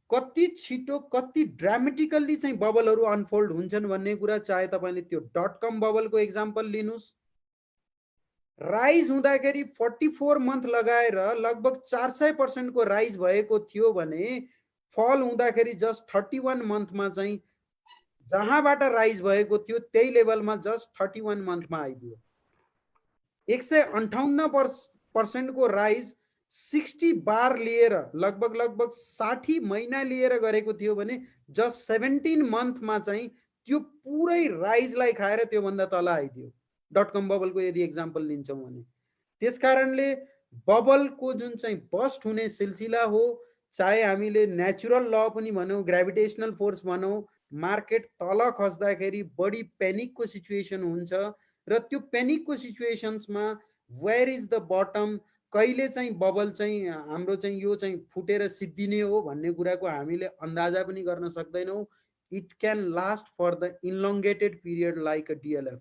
कति छिटो कति ड्रामेटिकल्ली चाहिँ बबलहरू अनफोल्ड हुन्छन् भन्ने कुरा, चाहे तपाईँले त्यो .com बबलको एक्जाम्पल लिनुहोस्, राइज हुँदाखेरि 44 मन्थ लगाएर लगभग 400% को राइज भएको थियो भने फल हुँदाखेरि जस्ट 31 मन्थमा चाहिँ जहाँबाट राइज भएको थियो त्यही लेभलमा जस्ट 31 मन्थमा आइदियो। 158% को राइज 60 बार लिएर लगभग लगभग 60 महिना लिएर गरेको थियो भने जस्ट 17 मन्थमा चाहिँ त्यो पुरै राइजलाई खाएर त्योभन्दा तल आइदियो। .com बबलको यदि एक्जाम्पल लिन्छौँ भने त्यसकारणले बबलको जुन चाहिँ बस्ट हुने सिलसिला हो, चाहे हामीले नेचुरल ल पनि भनौँ, ग्रेभिटेसनल फोर्स भनौँ, मार्केट तल खस्दाखेरि बढी पेनिकको सिचुएसन हुन्छ र त्यो पेनिकको सिचुएसन्समा वेयर इज द बटम, कहिले चाहिँ बबल चाहिँ हाम्रो चाहिँ यो चाहिँ फुटेर सिद्धिने हो भन्ने कुराको हामीले अन्दाजा पनि गर्न सक्दैनौँ। It can last for the elongated period like a DLF.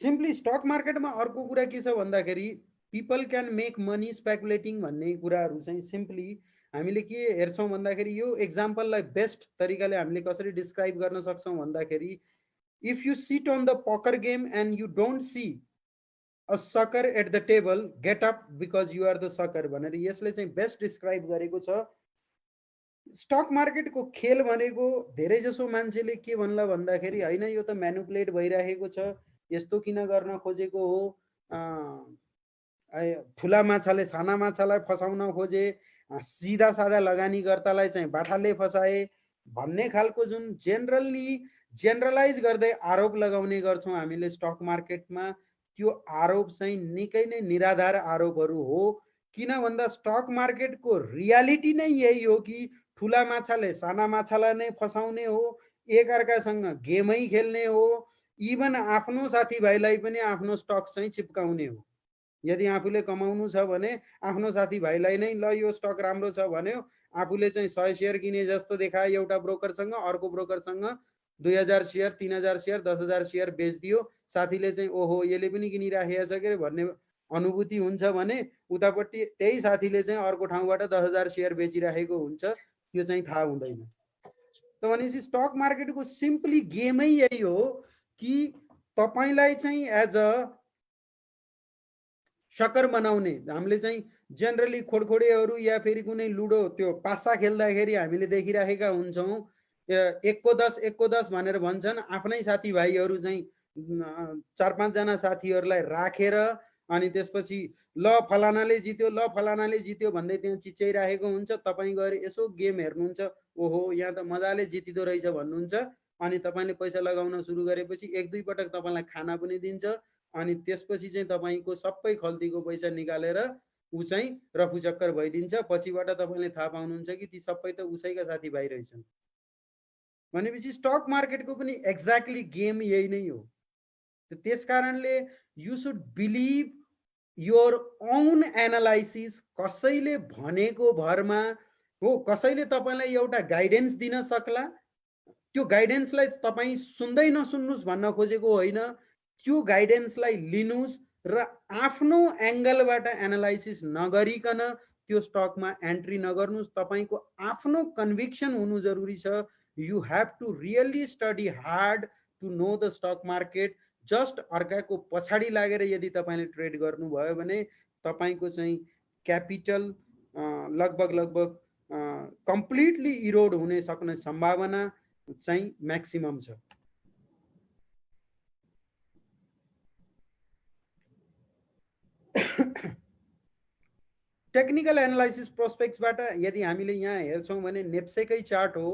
Simply stock मार्केटमा अर्को कुरा के छ भन्दाखेरि people can make money speculating भन्ने कुराहरू चाहिँ सिम्पली हामीले के हेर्छौँ भन्दाखेरि यो एक्जाम्पललाई बेस्ट तरिकाले हामीले कसरी डिस्क्राइब गर्न सक्छौँ भन्दाखेरि if you sit on the poker game and you don't see a sucker at the table, get up because you are the sucker भनेर यसले चाहिँ बेस्ट डिस्क्राइब गरेको छ। स्टक मार्केटको खेल भनेको धेरै जसो मान्छेले के भन्ला भन्दाखेरि होइन यो त म्यानुपुलेट भइरहेको छ, यस्तो किन गर्न खोजेको हो, ठुला माछाले साना माछालाई फसाउन खोजे, सिधा साधा लगानीकर्तालाई चाहिँ बाठाले फसाए भन्ने खालको जुन जेनरलाइज गर्दै आरोप लगाउने गर्छौँ हामीले स्टक मार्केटमा, त्यो आरोप चाहिँ निकै नै निराधार आरोपहरू हो। किन भन्दा स्टक मार्केटको रियालिटी नै यही हो कि ठुला माछाले साना माछालाई नै फसाउने हो, एकअर्कासँग गेमै खेल्ने हो, इभन आफ्नो साथीभाइलाई पनि आफ्नो स्टक चाहिँ चिप्काउने हो। यदि आफूले कमाउनु छ भने आफ्नो साथीभाइलाई नै ल यो स्टक राम्रो छ भन्यो, आफूले चाहिँ 100 सेयर किने जस्तो देखायो एउटा ब्रोकरसँग, अर्को ब्रोकरसँग 2000 सेयर 3000 सेयर 10,000 सेयर बेचिदियो, साथीले चाहिँ ओहो यसले पनि किनिराखेको छ के भन्ने अनुभूति हुन्छ भने उतापट्टि त्यही साथीले चाहिँ अर्को ठाउँबाट 10,000 सेयर बेचिराखेको हुन्छ, त्यो चाहिँ थाहा हुँदैन। त भनेपछि स्टक मार्केटको सिम्पली गेमै यही हो कि तपाईँलाई चाहिँ एज अ सकर बनाउने, हामीले चाहिँ जेनरली खोडखोडेहरू या फेरि कुनै लुडो त्यो पासा खेल्दाखेरि हामीले देखिराखेका हुन्छौँ, 1 को 10 1 को 10 भनेर भन्छन्, आफ्नै साथीभाइहरू चाहिँ 4-5 जना साथीहरूलाई राखेर अनि त्यसपछि ल फलानाले जित्यो ल फलानाले जित्यो भन्दै त्यहाँ चिच्याइराखेको हुन्छ, तपाईँ गएर यसो गेम हेर्नुहुन्छ, ओहो यहाँ त मजाले जितिँदो रहेछ भन्नुहुन्छ, अनि तपाईँले पैसा लगाउन सुरु गरेपछि 1-2 पटक तपाईँलाई खाना पनि दिन्छ, अनि त्यसपछि चाहिँ तपाईँको सबै खल्तीको पैसा निकालेर ऊ चाहिँ रफुचक्कर भइदिन्छ। पछिबाट तपाईँले थाहा पाउनुहुन्छ कि ती सबै त उसैका साथीभाइ रहेछन्। भनेपछि स्टक मार्केटको पनि एक्ज्याक्टली गेम यही नै हो। त्यस कारणले you should believe your own analysis. कसैले भनेको भरमा हो, कसैले तपाईँलाई एउटा गाइडेन्स दिन सक्ला, त्यो गाइडेन्सलाई तपाईँ सुन्दै नसुन्नुहोस् भन्न खोजेको होइन, त्यो गाइडेन्सलाई लिनुहोस् र आफ्नो एङ्गलबाट एनालाइसिस नगरिकन त्यो स्टकमा एन्ट्री नगर्नुहोस्। तपाईँको आफ्नो कन्भिक्सन हुनु जरुरी छ। You have to really study hard to know the stock market. Just अर्काको पछाडि लागेर यदि तपाईँले ट्रेड गर्नुभयो भने तपाईँको चाहिँ क्यापिटल लगभग कम्प्लिटली इरोड हुने सक्ने सम्भावना चाहिँ म्याक्सिमम छ। टेक्निकल एनालाइसिस प्रोस्पेक्ट्सबाट यदि हामीले यहाँ हेर्छौँ भने नेप्सेकै चार्ट हो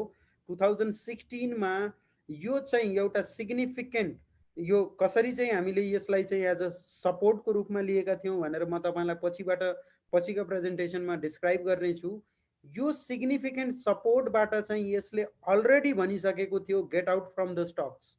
2016 मा यो चाहिँ एउटा सिग्निफिकेन्ट, यो कसरी चाहिँ हामीले यसलाई चाहिँ एज अ सपोर्टको रूपमा लिएका थियौँ भनेर म तपाईँलाई पछिको प्रेजेन्टेसनमा डिस्क्राइब गर्नेछु। यो सिग्निफिकेन्ट सपोर्टबाट चाहिँ यसले अलरेडी भनिसकेको थियो गेट आउट फ्रम द स्टक्स।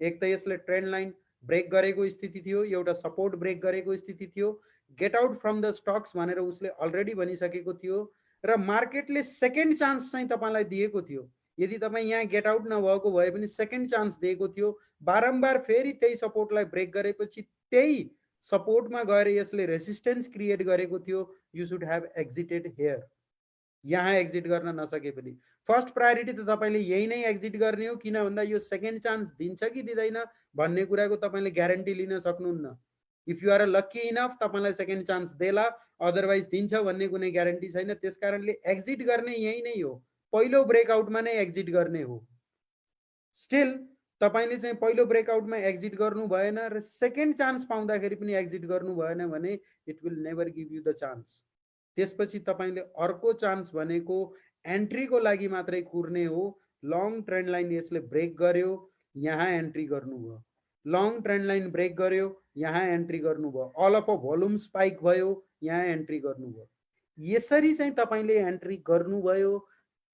एक त यसले ट्रेन्ड लाइन ब्रेक गरेको स्थिति थियो, एउटा सपोर्ट ब्रेक गरेको स्थिति थियो, गेट आउट फ्रम द स्टक्स भनेर उसले अलरेडी भनिसकेको थियो र मार्केटले सेकेन्ड चान्स चाहिँ तपाईँलाई दिएको थियो। यदि तपाईँ यहाँ गेट आउट नभएको भए पनि सेकेन्ड चान्स दिएको थियो। बारम्बार फेरि त्यही सपोर्टलाई ब्रेक गरेपछि त्यही सपोर्टमा गएर यसले रेसिस्टेन्स क्रिएट गरेको थियो। You should have exited here. यहाँ एक्जिट गर्न नसके पनि फर्स्ट प्रायोरिटी त तपाईँले यही नै एक्जिट गर्ने हो, किन भन्दा यो सेकेन्ड चान्स दिन्छ कि दिँदैन भन्ने कुराको तपाईँले ग्यारेन्टी लिन सक्नुहुन्न। If you are a lucky enough तपाईँलाई सेकेन्ड चान्स देला, अदरवाइज दिन्छ भन्ने कुनै ग्यारेन्टी छैन। त्यस कारणले एक्जिट गर्ने यही नै हो, पहिलो ब्रेकआउटमा नै एक्जिट गर्ने हो। स्टिल तपाईँले चाहिँ पहिलो ब्रेकआउटमा एक्जिट गर्नु भएन र सेकेन्ड चान्स पाउँदाखेरि पनि एक्जिट गर्नु भएन भने it will never give you the chance. त्यसपछि तपाईँले अर्को चान्स भनेको एन्ट्रीको लागि मात्रै कुर्ने हो। लङ ट्रेन्ड लाइन यसले ब्रेक गर्यो, यहाँ एन्ट्री गर्नुभयो। लङ ट्रेन्ड लाइन ब्रेक गर्यो, यहाँ एन्ट्री गर्नुभयो। All of a volume spike भयो, यहाँ एन्ट्री गर्नुभयो। यसरी चाहिँ तपाईँले एन्ट्री गर्नुभयो।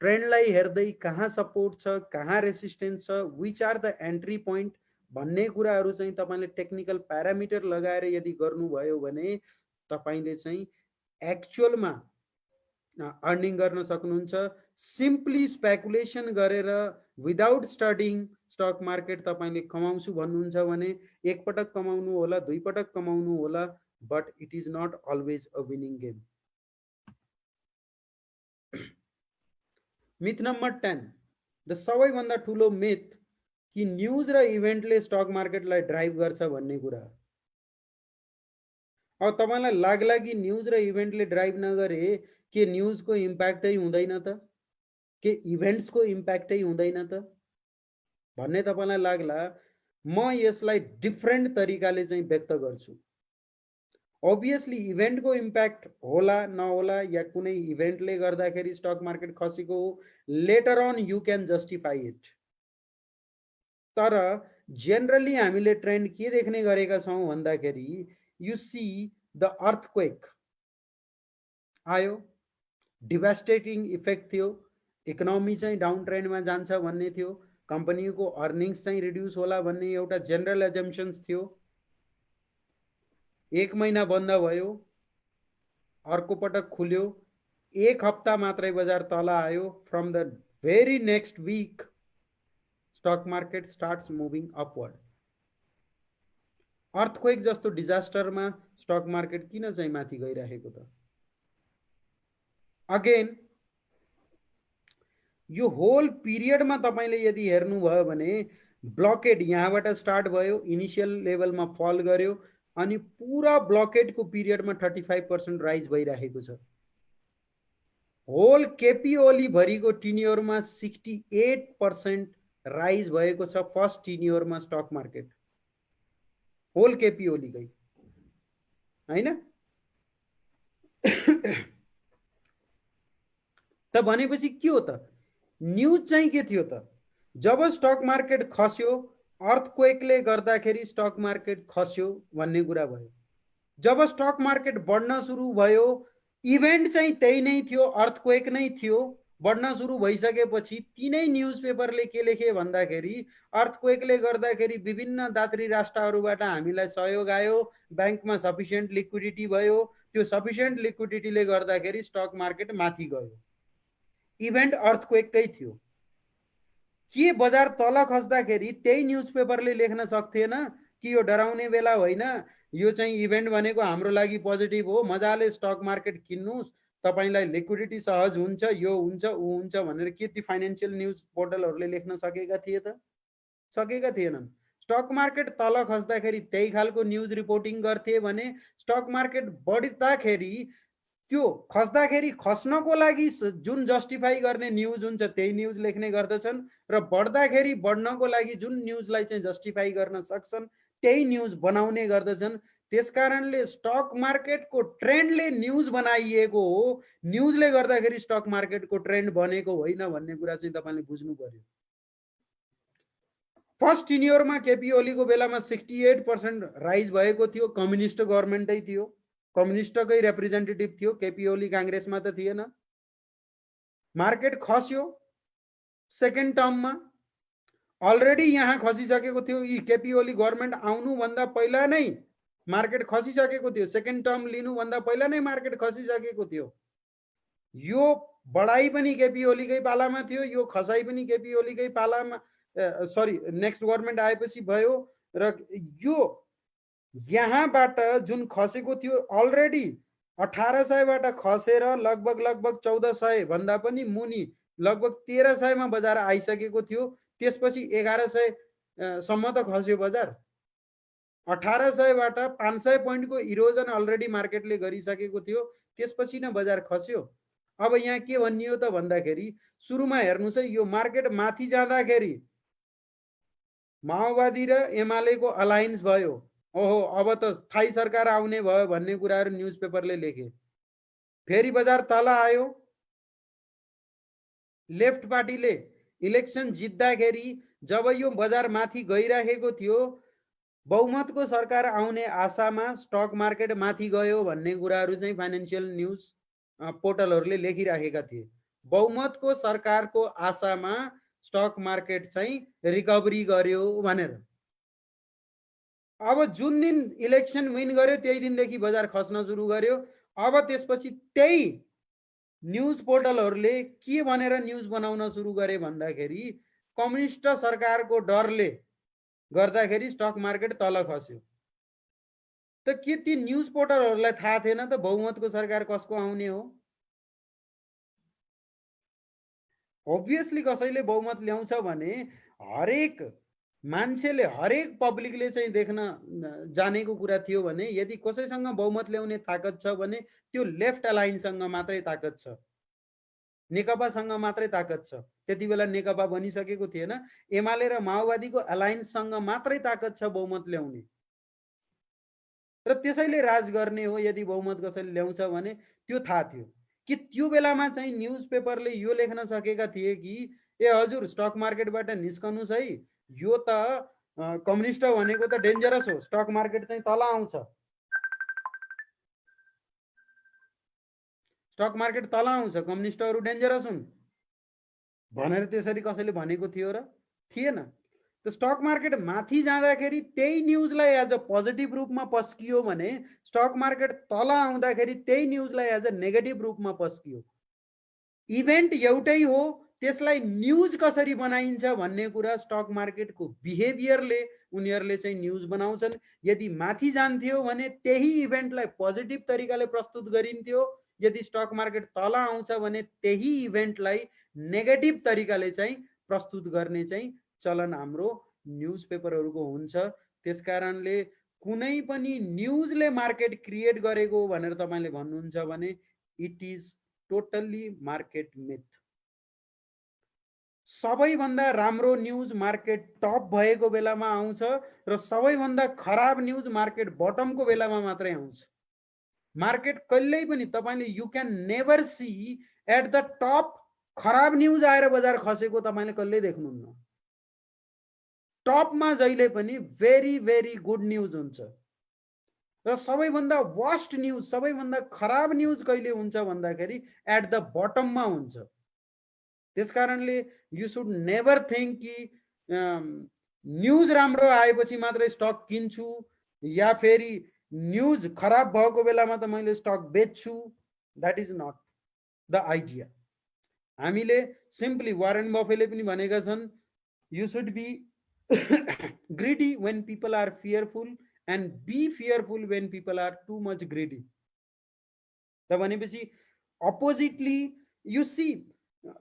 ट्रेन्डलाई हेर्दै कहाँ सपोर्ट छ, कहाँ रेसिस्टेन्स छ, which are the entry point भन्ने कुराहरू चाहिँ तपाईँले टेक्निकल प्यारामिटर लगाएर यदि गर्नुभयो भने तपाईँले चाहिँ एक्चुअलमा अर्निङ गर्न सक्नुहुन्छ। सिम्पली स्पेकुलेसन गरेर विदाउट स्टडिङ स्टक मार्केट तपाईँले कमाउँछु भन्नुहुन्छ भने एक पटक कमाउनु होला, दुई पटक कमाउनु होला, but it is not always a winning game. Myth number 10, the सबैभन्दा ठुलो मिथ कि न्युज र इभेन्टले स्टक मार्केटलाई ड्राइभ गर्छ भन्ने कुरा। अब तपाईँलाई लाग्ला कि न्युज र इभेन्टले ड्राइभ नगरे के न्युजको इम्प्याक्टै हुँदैन त, के इभेन्ट्सको इम्प्याक्टै हुँदैन त भन्ने तपाईँलाई लाग्ला। म यसलाई डिफ्रेन्ट तरिकाले चाहिँ व्यक्त गर्छु। अभियसली इभेन्टको इम्प्याक्ट होला नहोला या कुनै इभेन्टले गर्दाखेरि स्टक मार्केट खसेको हो, later on you can justify it. तर जेनरली हामीले ट्रेन्ड के देख्ने गरेका छौँ भन्दाखेरि यु सी द अर्थक्वेक आयो, डिभास्टेटिङ इफेक्ट थियो, इकोनोमी चाहिँ डाउन ट्रेन्डमा जान्छ भन्ने थियो, कम्पनीको अर्निङ्स चाहिँ रिड्युस होला भन्ने एउटा जेनरल एजम्पसन्स थियो। एक महिना बन्द भयो, अर्को पटक खुल्यो, एक हप्ता मात्रै बजार तल आयो। From the very next week stock market starts moving upward. Earthquake जस्तो डिजास्टरमा स्टक मार्केट किन चाहिँ माथि गइरहेको त? अगेन यो होल पिरियडमा तपाईँले यदि हेर्नुभयो भने ब्लकेड यहाँबाट स्टार्ट भयो, इनिसियल लेभलमा फल गर्यो, अनि पुरा ब्लकेडको पिरियडमा 35% राइज भइरहेको छ। होल केपी ओली भरिको टिन्योरमा 68% राइज भएको छ फर्स्ट टिन्योरमा स्टक मार्केट, होल केपी ओलीकै हैन त। भनेपछि के हो त? न्युज चाहिँ के थियो त? जब स्टक मार्केट खस्यो, अर्थक्वेकले गर्दाखेरि स्टक मार्केट खस्यो भन्ने कुरा भयो। जब स्टक मार्केट बढ्न सुरु भयो, इभेन्ट चाहिँ त्यही नै थियो, अर्थक्वेक नै थियो। बढ्न सुरु भइसकेपछि तिनै न्युज पेपरले के लेखे भन्दाखेरि अर्थक्वेकले गर्दाखेरि विभिन्न दात्री राष्ट्रहरूबाट हामीलाई सहयोग आयो, ब्याङ्कमा सफिसियन्ट लिक्विडिटी भयो, त्यो सफिसियन्ट लिक्विडिटीले गर्दाखेरि स्टक मार्केट माथि गयो। इभेन्ट अर्थक्वेककै थियो। के बजार तल खस्दाखेरि त्यही न्यूज पेपरले लेख्न सक्थेन कि यो डराउने बेला होइन, यो चाहिँ इभेन्ट भनेको हाम्रो लागि पोजिटिभ हो, मजाले स्टक मार्केट किन्नुस्, तपाईलाई लिक्विडिटी सहज हुन्छ, यो हुन्छ ऊ हुन्छ भनेर के ती फाइनेन्शियल न्यूज पोर्टलहरूले लेख्न सकेका थिए त? सकेका थिएनन्। स्टक मार्केट तल खस्दाखेरि त्यही खालको न्यूज रिपोर्टिङ गर्थे भने स्टक मार्केट बढ्दाखेरि त्यो खस्दाखेरि खस्नको लागि जुन जस्टिफाई गर्ने न्यूज हुन्छ त्यही न्यूज लेख्ने गर्दछन् र बढ्दाखेरि बढ्नको लागि जुन न्यूजलाई चाहिँ जस्टिफाई गर्न सक्छन् त्यही न्यूज बनाउने गर्दछन्। त्यसकारणले स्टक मार्केटको ट्रेन्डले न्यूज बनाइएको हो, न्यूजले गर्दाखेरि स्टक मार्केटको ट्रेन्ड बनेको होइन भन्ने कुरा चाहिँ तपाईले बुझ्नु पर्यो। फर्स्ट टिन्योरमा केपी ओलीको बेलामा 68% राइज भएको थियो, कम्युनिस्ट गभर्मेन्टै थियो, कम्युनिस्टकै रिप्रेजेन्टेटिभ थियो, केपी ओली काङ्ग्रेसमा त थिएन। मार्केट खस्यो सेकेन्ड टर्ममा, अलरेडी यहाँ खसिसकेको थियो, यी केपी ओली गभर्मेन्ट आउनुभन्दा पहिला नै मार्केट खसिसकेको थियो, सेकेन्ड टर्म लिनुभन्दा पहिला नै मार्केट खसिसकेको थियो। यो बढाई पनि केपी ओलीकै पालामा थियो, यो खसाई पनि केपी ओलीकै पालामा सरी नेक्स्ट गभर्मेन्ट आएपछि भयो। र यो यहाँबाट जुन खसेको थियो अलरेडी 1800बाट खसेर लगभग 1400 भन्दा पनि मुनि लगभग 1300मा बजार आइसकेको थियो। त्यसपछि 1100 सम्म त खस्यो बजार। 1800बाट 500 पोइन्टको इरोजन अलरेडी मार्केटले गरिसकेको थियो, त्यसपछि नै बजार खस्यो। अब यहाँ के भनियो त भन्दाखेरि सुरुमा हेर्नुस् है, यो मार्केट माथि जाँदाखेरि माओवादी र एमालेको अलायन्स भयो, ओहो अब त स्थायी सरकार आउने भयो भन्ने कुराहरू न्यूज पेपरले लेखे। फेरि बजार तल आयो, लेफ्ट पार्टीले इलेक्सन जित्दाखेरि जब यो बजार माथि गइराखेको थियो, बहुमतको सरकार आउने आशामा स्टक मार्केट माथि गयो भन्ने कुराहरू चाहिँ फाइनेन्शियल न्यूज पोर्टलहरूले लेखिराखेका थिए। बहुमतको सरकारको आशामा स्टक मार्केट चाहिँ रिकभरी गर्यो भनेर। अब जुन दिन इलेक्सन विन गर्यो त्यही दिनदेखि बजार खस्न सुरु गर्यो। अब त्यसपछि त्यही न्यूज पोर्टलहरूले के भनेर न्यूज बनाउन सुरु गरे भन्दाखेरि कम्युनिस्ट सरकारको डरले गर्दाखेरि स्टक मार्केट तल खस्यो। त के ती न्यूज पोर्टलहरूलाई थाहा थिएन त बहुमतको सरकार कसको आउने हो? ओब्भियसली कसैले बहुमत ल्याउँछ भने हरेक मान्छेले, हरेक पब्लिकले चाहिँ देख्न जानेको कुरा थियो भने यदि कसैसँग बहुमत ल्याउने ताकत छ भने त्यो लेफ्ट अलाइन्ससँग मात्रै ताकत छ, नेकपासँग मात्रै ताकत छ। त्यति बेला नेकपा बनिसकेको थिएन, एमाले र माओवादीको अलायन्ससँग मात्रै ताकत छ बहुमत ल्याउने र त्यसैले राज गर्ने हो। यदि बहुमत कसैले ल्याउँछ भने त्यो थाहा थियो कि त्यो बेलामा चाहिँ न्यूज पेपरले यो लेख्न सकेका थिए कि ए हजुर स्टक मार्केटबाट निस्कनुस् है, यो त कम्युनिस्ट भनेको त डेन्जरस हो, स्टक मार्केट चाहिँ तल आउँछ, स्टक मार्केट तल आउँछ, कम्युनिस्टहरू डेन्जरस हुन् भनेर त्यसरी कसैले भनेको थियो र? थिएन। त स्टक मार्केट माथि जाँदाखेरि त्यही न्यूजलाई एज अ पोजिटिभ रूपमा पस्कियो भने स्टक मार्केट तल आउँदाखेरि त्यही न्यूजलाई एज अ नेगेटिभ रूपमा पस्कियो। इभेन्ट एउटै हो, त्यसलाई न्यूज कसरी बनाइन्छ भन्ने कुरा स्टक मार्केटको बिहेभियरले उनीहरूले चाहिँ न्यूज बनाउँछन्। यदि माथि जान्थ्यो भने त्यही इभेन्टलाई पोजिटिभ तरिकाले प्रस्तुत गरिन्थ्यो, यदि स्टक मार्केट तल आउँछ भने त्यही इभेन्टलाई नेगेटिभ तरिकाले चाहिँ प्रस्तुत गर्ने चाहिँ चलन हाम्रो न्यूज पेपरहरूको हुन्छ। त्यसकारणले कुनै पनि न्यूजले मार्केट क्रिएट गरेको भनेर तपाईले भन्नुहुन्छ भने it is totally market myth. सबैभन्दा राम्रो न्यूज मार्केट टप भएको बेलामा आउँछ र सबैभन्दा खराब न्यूज मार्केट बटमको बेलामा मात्रै आउँछ। मार्केट कहिल्यै पनि तपाईले you can never see at the top खराब न्यूज आएर बजार खसेको तपाईले कहिल्यै देख्नुहुन्न। टपमा जहिले पनि भेरी भेरी गुड न्यूज हुन्छ र सबैभन्दा वर्स्ट न्यूज, सबैभन्दा खराब न्यूज कहिले हुन्छ भन्दाखेरि एट द बटममा हुन्छ। त्यसकारणले यु शुड नेभर थिंक कि न्यूज राम्रो आएपछि मात्रै स्टक किन्छु या फेरि न्यूज खराब भएको बेलामा त मैले स्टक बेच्छु। That is not the idea. हामीले सिम्पली वारेन बफेले पनि भनेका छन् You should be greedy when people are fearful and be fearful when people are too much greedy. त भनेपछि अपोजिटली यु सी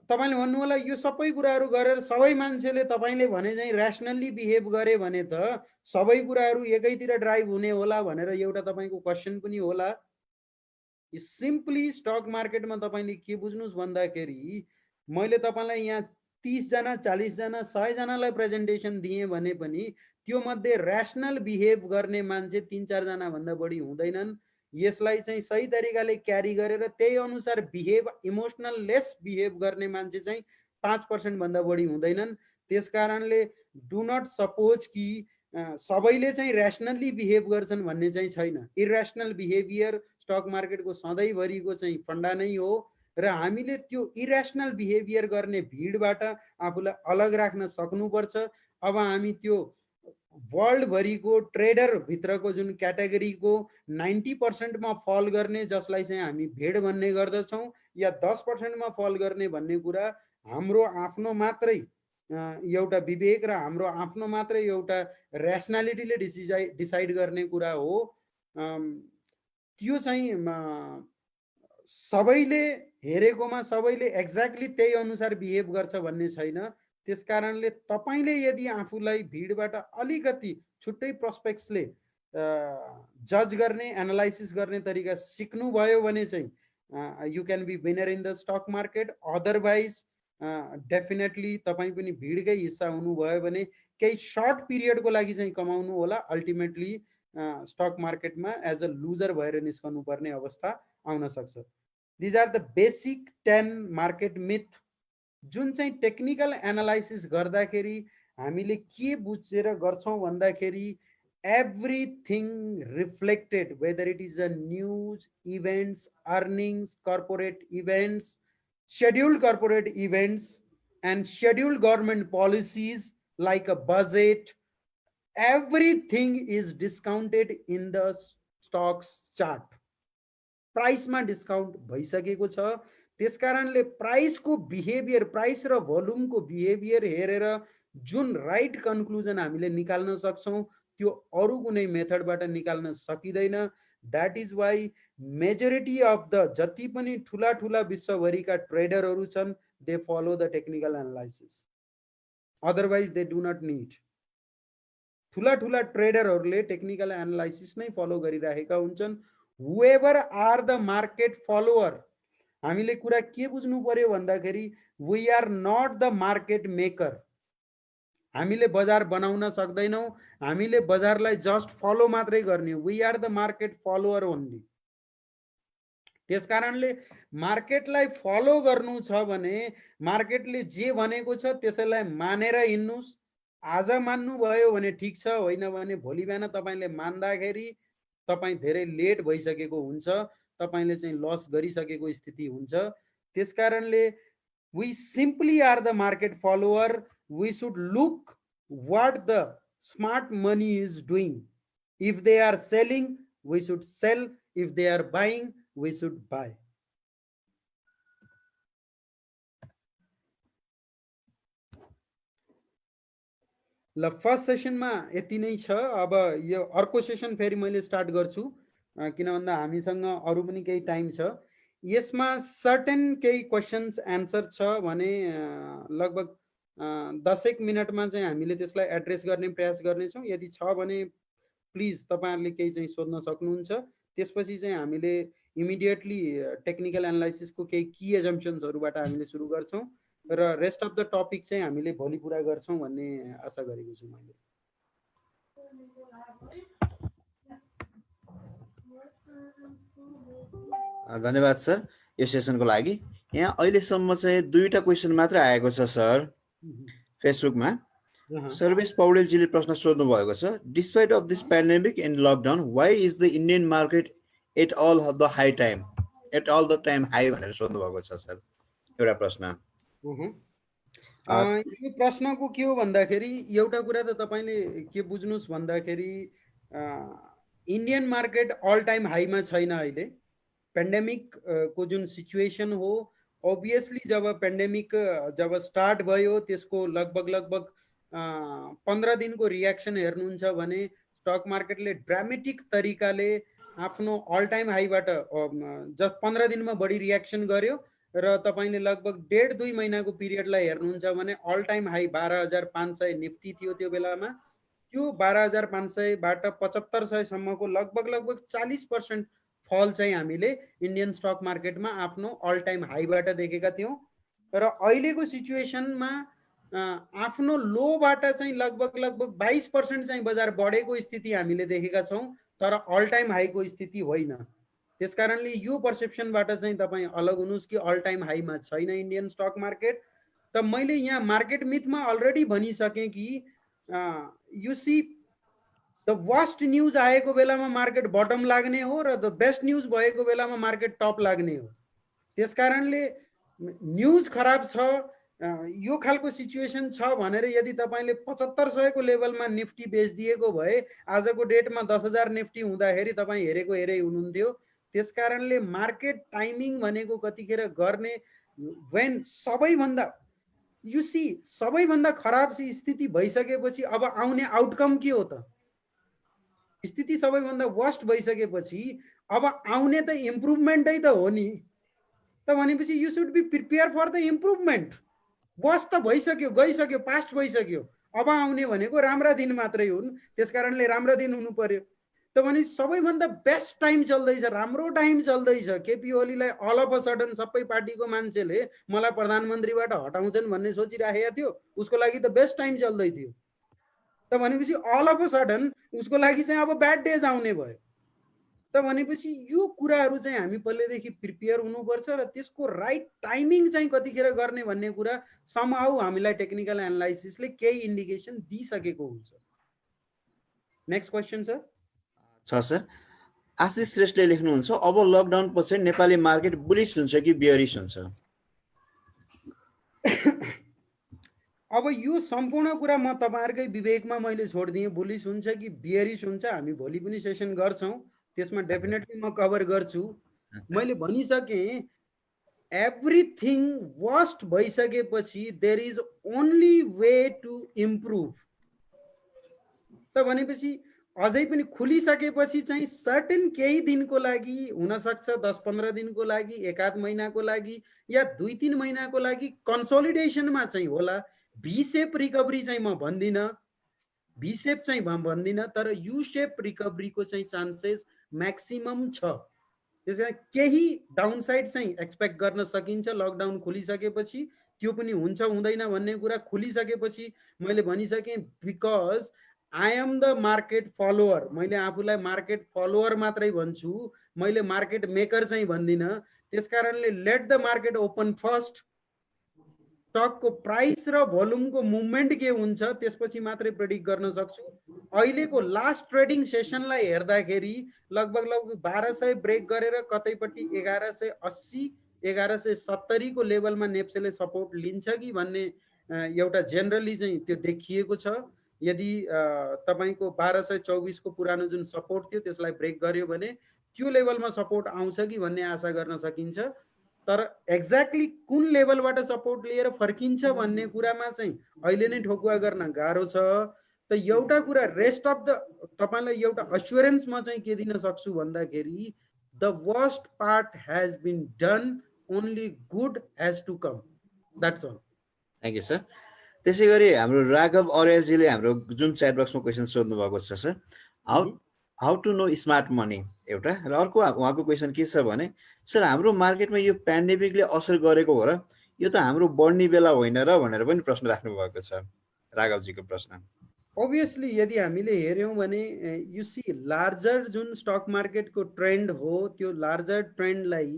तपाईँले भन्नु होला यो सबै कुराहरू गरेर सबै मान्छेले तपाईँले भने चाहिँ ऱ्यासनल्ली बिहेभ गरे भने त सबै कुराहरू एकैतिर ड्राइभ हुने होला भनेर एउटा तपाईँको क्वेसन पनि होला। सिम्पली स्टक मार्केटमा तपाईँले के बुझ्नुहोस् भन्दाखेरि मैले तपाईँलाई यहाँ 30 जना 40 जना 100 जनालाई प्रेजेन्टेसन दिएँ भने पनि त्यो मध्ये ऱ्यासनल बिहेभ गर्ने मान्छे 3-4 जना भन्दा बढी हुँदैनन्। यसलाई चाहिँ सही तरिकाले क्यारी गरेर त्यही अनुसार बिहेभ इमोसनल लेस बिहेभ गर्ने मान्छे चाहिँ 5% भन्दा बढी हुँदैनन्। त्यसकारणले डु नट सपोज कि सबैले चाहिँ ऱ्यासनल्ली बिहेभ गर्छन् भन्ने चाहिँ छैन। इरेसनल बिहेभियर स्टक मार्केटको सधैँभरिको चाहिँ फन्डा नै हो र हामीले त्यो इरेसनल बिहेभियर गर्ने भिडबाट आफूलाई अलग राख्न सक्नुपर्छ। अब हामी त्यो वर्ल्डभरिको ट्रेडर भित्रको जुन क्याटेगोरीको 90% मा फल गर्ने जसलाई चाहिँ हामी भेड भन्ने गर्दछौँ या 10% मा फल गर्ने भन्ने कुरा हाम्रो आफ्नो मात्रै एउटा विवेक र हाम्रो आफ्नो मात्रै एउटा ऱ्यासनालिटीले डिसाइड गर्ने कुरा हो। त्यो चाहिँ सबैले हेरेकोमा सबैले एक्ज्याक्टली त्यही अनुसार बिहेभ गर्छ भन्ने छैन। त्यसकारणले तपाईले यदि आफूलाई भिडबाट अलिकति छुट्टै प्रोस्पेक्ट्सले जज गर्ने एनालाइसिस गर्ने तरिका सिक्नुभयो भने चाहिँ you can be winner in the stock market. Otherwise definitely तपाईँ पनि भिडकै हिस्सा हुनुभयो भने केही सर्ट पिरियडको लागि चाहिँ कमाउनु होला, अल्टिमेटली स्टक मार्केटमा एज अ लुजर भएर निस्कनु पर्ने अवस्था आउन सक्छ। These are the basic 10 market myth जुन चाहिँ टेक्निकल एनालाइसिस गर्दाखेरि हामीले के बुझेर गर्छौँ भन्दाखेरि everything reflected whether it is a news events earnings corporate events scheduled corporate events and scheduled government policies like a budget, everything is discounted in the stocks chart. Price मा डिस्काउन्ट भइसकेको छ। त्यसकारणले प्राइस को बिहेभियर, प्राइस र भोल्युम को बिहेभियर हेरेर जुन राइट कन्क्लुजन हामीले निकाल्न सक्छौं त्यो अरु कुनै मेथडबाट निकाल्न सकिदैन। That is why majority of the जति पनि ठुला ठुला विश्वभरिका ट्रेडरहरू छन् they follow the technical analysis, otherwise they do not need। ठुला ठुला ट्रेडरहरूले टेक्निकल एनालाइसिस नै फलो गरिरहेका हुन्छन्। whoever are the market follower, हामीले कुरा के बुझ्नु पर्यो भन्दाखेरि we are not the market maker। हामीले बजार बनाउन सक्दैनौं, हामीले बजारलाई जस्ट फलो मात्रै गर्ने। We are the market follower only. त्यसकारणले मार्केटलाई फलो गर्नु छ भने मार्केटले जे भनेको छ त्यसैलाई मानेर हिँड्नुस्। आज मान्नु भयो भने ठीक छ, होइन भने भोलि बिहान तपाईले मान्दाखेरि तपाई धेरै लेट भइसकेको हुन्छ, तपाईले चाहिँ लस गरिसकेको स्थिति हुन्छ। त्यसकारणले we simply are the market follower। We should look what the smart money is doing। If they are selling, we should sell। If they are buying, we should buy। ल फर्स्ट सेसनमा यति नै छ। अब यो अर्को सेसन फेरि मैले स्टार्ट गर्छु, किन भन्दा हामीसँग अरु पनि केही टाइम छ। यसमा सर्टेन केही क्वेशन्स एन्सर छ भने लगभग 10 मिनटमा चाहिँ हामीले त्यसलाई एड्रेस गर्ने प्रयास गर्नेछौँ। यदि छ भने प्लिज तपाईहरुले केही चाहिँ सोध्न सक्नुहुन्छ। त्यसपछि चाहिँ हामीले इमिडिएटली टेक्निकल एनालाइसिसको केही की एजम्पसन्सहरुबाट हामीले सुरु गर्छौं र रेस्ट अफ द टपिक चाहिँ हामीले भोलि पुरा गर्छौं भन्ने आशा गरेको छु मैले।
धन्यवाद सर यो सेसनको लागि। यहाँ अहिलेसम्म चाहिँ 2टा क्वेशन मात्र आएको छ सर फेसबुकमा। सर्वेश पौडेलजीले प्रश्न सोध्नु भएको छ, despite of this pandemic and lockdown why is the Indian market at all the high time at all the time high भनेर सोध्नु भएको छ सर एउटा प्रश्न।
यो प्रश्नको के हो भन्दाखेरि एउटा कुरा त तपाईले के बुझ्नुस् भन्दाखेरि इन्डियन मार्केट अल टाइम हाईमा छैन। अहिले पेन्डेमिक को जुन सिचुएसन हो, ओब्भियसली जब पेन्डेमिक जब स्टार्ट भयो त्यसको लगभग 15 दिनको रियाक्सन हेर्नुहुन्छ भने स्टक मार्केटले ड्रामेटिक तरिकाले आफ्नो अल टाइम हाईबाट जस्ट 15 दिनमा बढी रियाक्सन गर्यो र तपाईले लगभग 1.5-2 महिनाको पिरियडलाई हेर्नुहुन्छ भने अल टाइम हाई 12,500 निफ्टी थियो त्यो बेलामा। त्यो 12,500 बाट 7500 सम्मको लगभग 40% फल चाहिँ हामीले इन्डियन स्टक मार्केटमा आफ्नो अल टाइम हाईबाट देखेका थियौं र अहिलेको सिचुएसनमा आफ्नो लोबाट चाहिँ लगभग 22% चाहिँ बजार बढेको स्थिति हामीले देखेका छौं, तर अल टाइम हाईको स्थिति होइन। त्यसकारणले यो पर्सेप्सनबाट चाहिँ तपाई अलग हुनुस् कि अल टाइम हाईमा छैन इन्डियन स्टक मार्केट। त मैले यहाँ मार्केट मिथमा अलरेडी भनिसके कि you see the worst news आएको बेलामा मार्केट बटम लाग्ने हो र द बेस्ट न्यूज भएको बेलामा मार्केट टप लाग्ने हो। त्यसकारणले न्यूज खराब छ, यो खालको सिचुएसन छ भनेर यदि तपाईले 7500 को लेभलमा निफ्टी बेच्दिएको भए आजको डेटमा 10,000 निफ्टी हुँदाखेरि तपाई हेरेको हेरै हुनुहुन्थ्यो। त्यसकारणले मार्केट टाइमिङ भनेको कतिखेर गर्ने व्हेन सबैभन्दा यु सी सबैभन्दा खराब स्थिति भइसकेपछि अब आउने आउटकम के हो त? स्थिति सबैभन्दा वर्स्ट भइसकेपछि अब आउने त इम्प्रुभमेन्टै त हो नि। त भनेपछि you should be prepare for the improvement. Worst त भइसक्यो, गइसक्यो, पास्ट भइसक्यो, अब आउने भनेको राम्रा दिन मात्रै हुन्। त्यसकारणले राम्रा दिन हुनु पर्यो। त भने सबैभन्दा बेस्ट टाइम चल्दैछ, राम्रो टाइम चल्दैछ। केपी ओलीलाई अल अफ अ सडन सबै पार्टीको मान्छेले मलाई प्रधानमन्त्रीबाट हटाउँछन् भन्ने सोचिराखेका थियो, उसको लागि त बेस्ट टाइम चल्दै थियो। त भनेपछि अल अफ अ सडन उसको लागि चाहिँ अब ब्याड डेज आउने भयो। त भनेपछि यो कुराहरू चाहिँ हामी पहिलेदेखि प्रिपेयर हुनुपर्छ र त्यसको राइट टाइमिङ चाहिँ कतिखेर गर्ने भन्ने कुरा समहाउ हामीलाई टेक्निकल एनालाइसिसले केही इन्डिकेसन दिइसकेको हुन्छ। Next question sir.
छ सर। आशिष श्रेष्ठले लेख्नुहुन्छ अब लकडाउन पछि नेपाली मार्केट बुलिश हुन्छ कि बियरिश हुन्छ?
अब यो सम्पूर्ण कुरा म तपाईहरुकै विवेकमा मैले छोड्दिएँ। बुलिश हुन्छ कि बियरिश हुन्छ हामी भोलि पनि सेसन गर्छौं, त्यसमा डेफिनेटली म कभर गर्छु। मैले भनिसके एभ्रिथिङ वर्स्ट भइसकेपछि there is only way to improve. त भनेपछि अझै पनि खुलिसकेपछि चाहिँ सर्टेन केही दिनको लागि हुन सक्छ, 10-15 दिनको लागि, एकाध महिनाको लागि या 2-3 महिनाको लागि कन्सोलिडेसनमा चाहिँ होला। भी शेप रिकभरी चाहिँ म भन्दिन, भी शेप चाहिँ म भन्दिन, तर यू शेप रिकभरीको चाहिँ चान्सेस म्याक्सिमम छ। त्यसैले केही डाउनसाइड चाहिँ एक्सपेक्ट गर्न सकिन्छ लकडाउन खुलिसकेपछि। त्यो पनि हुन्छ हुँदैन भन्ने कुरा खुलिसकेपछि मैले भनिसके। Because I am the market follower. मैले आफूलाई मार्केट फलोअर मात्रै भन्छु, मैले मार्केट मेकर चाहिँ भन्दिन। त्यसकारणले let the market open first, स्टकको प्राइस र भोल्युमको मुभमेन्ट के हुन्छ त्यसपछि मात्रै प्रेडिक्ट गर्न सक्छु। अहिलेको लास्ट ट्रेडिङ सेसनलाई हेर्दाखेरि लगभग 1200 ब्रेक गरेर कतैपट्टि 1180 1170 को लेभलमा नेप्सेले सपोर्ट लिन्छ कि भन्ने एउटा जेनरली चाहिँ त्यो देखिएको छ। यदि तपाईको 1224 को पुरानो जुन सपोर्ट थियो त्यसलाई ब्रेक गर्यो भने त्यो लेभलमा सपोर्ट आउँछ कि भन्ने आशा गर्न सकिन्छ। तर एक्ज्याक्टली कुन लेभलबाट सपोर्ट लिएर फर्किन्छ भन्ने कुरामा चाहिँ अहिले नै ठोकुवा गर्न गाह्रो छ। त एउटा कुरा रेस्ट अफ द तपाईलाई एउटा अस्युरेन्स म चाहिँ के दिन सक्छु भन्दाखेरि the worst part has been done, only good has to come. That's all.
Thank you sir. त्यसैगरी हाम्रो राघव अर्यालजीले हाम्रो जुम च्याट बक्समा क्वेशन सोध्नु भएको छ sir. How to know smart money एउटा, र अर्को उहाँको क्वेशन के छ भने सर हाम्रो मार्केटमा यो पेन्डेमिकले असर गरेको हो र यो त हाम्रो बढ्ने बेला होइन र भनेर पनि प्रश्न राख्नु भएको छ राघवजीको प्रश्न।
ओभियसली यदि हामीले हेर्यौं भने यु सी लार्जर जुन स्टक मार्केटको ट्रेन्ड हो त्यो लार्जर ट्रेन्डलाई